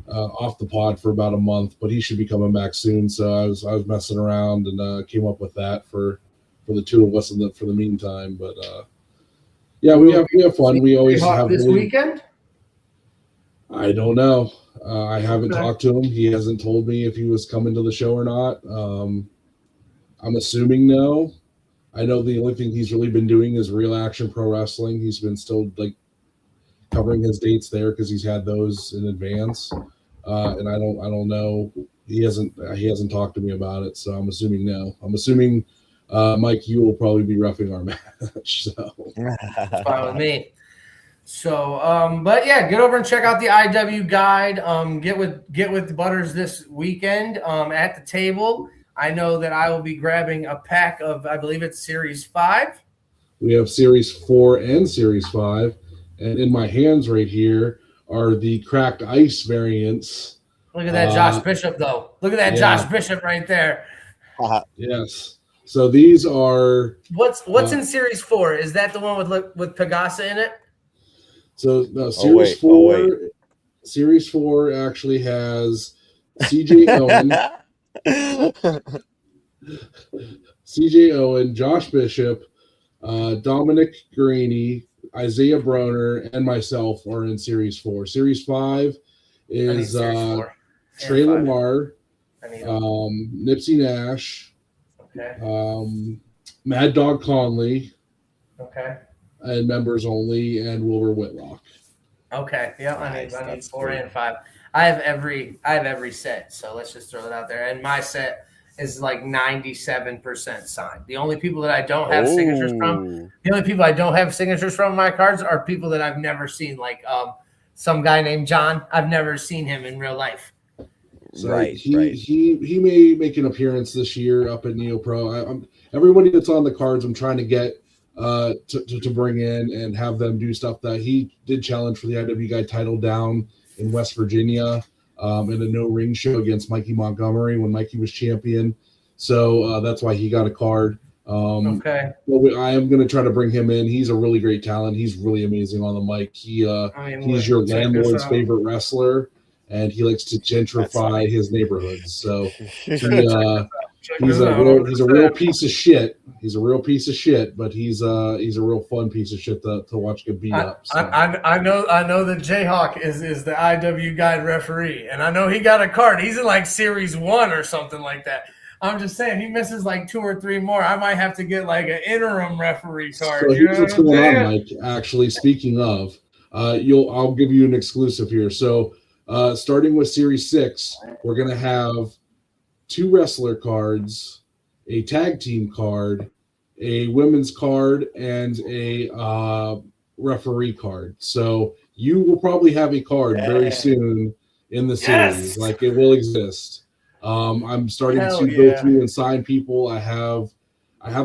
C: off the pod for about a month. But he should be coming back soon. So I was messing around and came up with that for the two of us for the meantime. But yeah, we have fun. We always have
B: this weekend.
C: I don't know. I haven't talked to him. He hasn't told me if he was coming to the show or not. I'm assuming no. I know the only thing he's really been doing is Real Action Pro Wrestling. He's been still covering his dates there because he's had those in advance. And I don't know. He hasn't talked to me about it, so I'm assuming no. I'm assuming Mike, you will probably be roughing our match. So
B: that's fine with me. So, but yeah, get over and check out the IWGuide. Get with Butters this weekend at the table. I know that I will be grabbing a pack of, I believe it's Series 5.
C: We have Series 4 and Series 5. And in my hands right here are the cracked ice variants.
B: Look at that Josh Bishop, though. Look at that Josh Bishop right there.
C: Yes. So these are
B: what's in Series 4? Is that the one with Pegasa in it?
C: So no, Series 4. Series 4 actually has CJ Owen, CJ Owen, Josh Bishop, Dominic Guarini, Isaiah Broner, and myself are in Series 4. Series 5 is Trey Lamar, Nipsey Nash.
B: Okay.
C: Mad Dog Conley.
B: Okay.
C: And members only, and Wilbur Whitlock.
B: Okay. Yeah, nice. I need 4 and 5. I have every set, so let's just throw it out there. And my set is 97% signed. The only people that I don't have signatures from my cards are people that I've never seen, some guy named John. I've never seen him in real life.
C: So he may make an appearance this year up at NEOPro. Everybody that's on the cards, I'm trying to get to bring in and have them do stuff that he did challenge for the IWGuide title down in West Virginia in a no ring show against Mikey Montgomery when Mikey was champion. So that's why he got a card.
B: Okay.
C: Well, I am going to try to bring him in. He's a really great talent. He's really amazing on the mic. He's your landlord's favorite wrestler, and he likes to gentrify his neighborhoods. So he's a real piece of shit. He's a real piece of shit, but he's a real fun piece of shit to watch get beat up. So.
B: I know that Jayhawk is the IWGuide referee, and I know he got a card. He's in Series 1 or something like that. I'm just saying, he misses 2 or 3 more. I might have to get an interim referee card.
C: So here's what's going on, Mike. Actually, speaking of, I'll give you an exclusive here. So starting with Series 6, we're gonna have 2 wrestler cards, a tag team card, a women's card, and a referee card. So you will probably have a card very soon in the series. Like, it will exist. I'm starting to go through and sign people. I have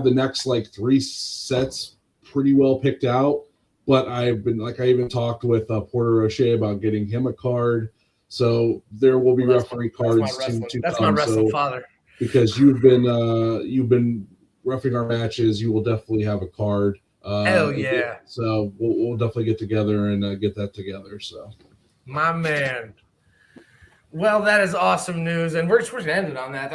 C: the next like 3 sets pretty well picked out, but I even talked with Porter O'Shea about getting him a card. So there will be referee cards to
B: that's
C: come.
B: My wrestling father.
C: Because you've been roughing our matches, you will definitely have a card.
B: Hell yeah!
C: So we'll definitely get together and get that together. So,
B: my man. Well, that is awesome news, and we're gonna end it on that.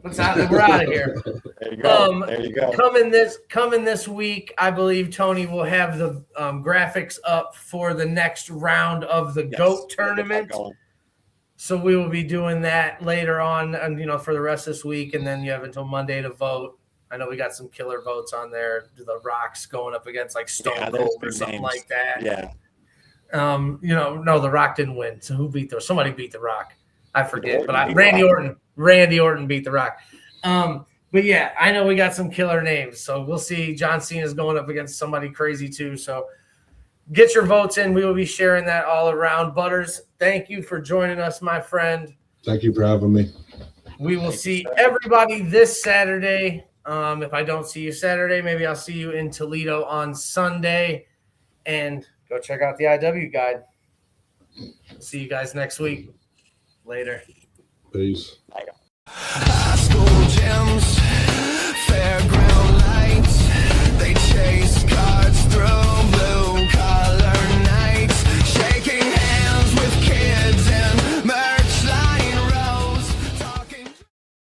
B: We're out of here.
D: There you go. There you go.
B: Coming this week, I believe Tony will have the graphics up for the next round of the GOAT tournament. So we will be doing that later on, and for the rest of this week, and then you have until Monday to vote. I know we got some killer votes on there. The Rock's going up against like Stone Cold or something like that.
D: Yeah.
B: No, The Rock didn't win. So who beat somebody beat The Rock. I forget, but Randy Orton beat The Rock. But yeah, I know we got some killer names. So we'll see. John Cena's going up against somebody crazy too. So get your votes in. We will be sharing that all around. Butters, thank you for joining us, my friend.
C: Thank you for having me.
B: We will see everybody this Saturday. If I don't see you Saturday, maybe I'll see you in Toledo on Sunday. And go check out the IWGuide. See you guys next week. Later.
C: Peace.
D: Bye.
E: High school gyms.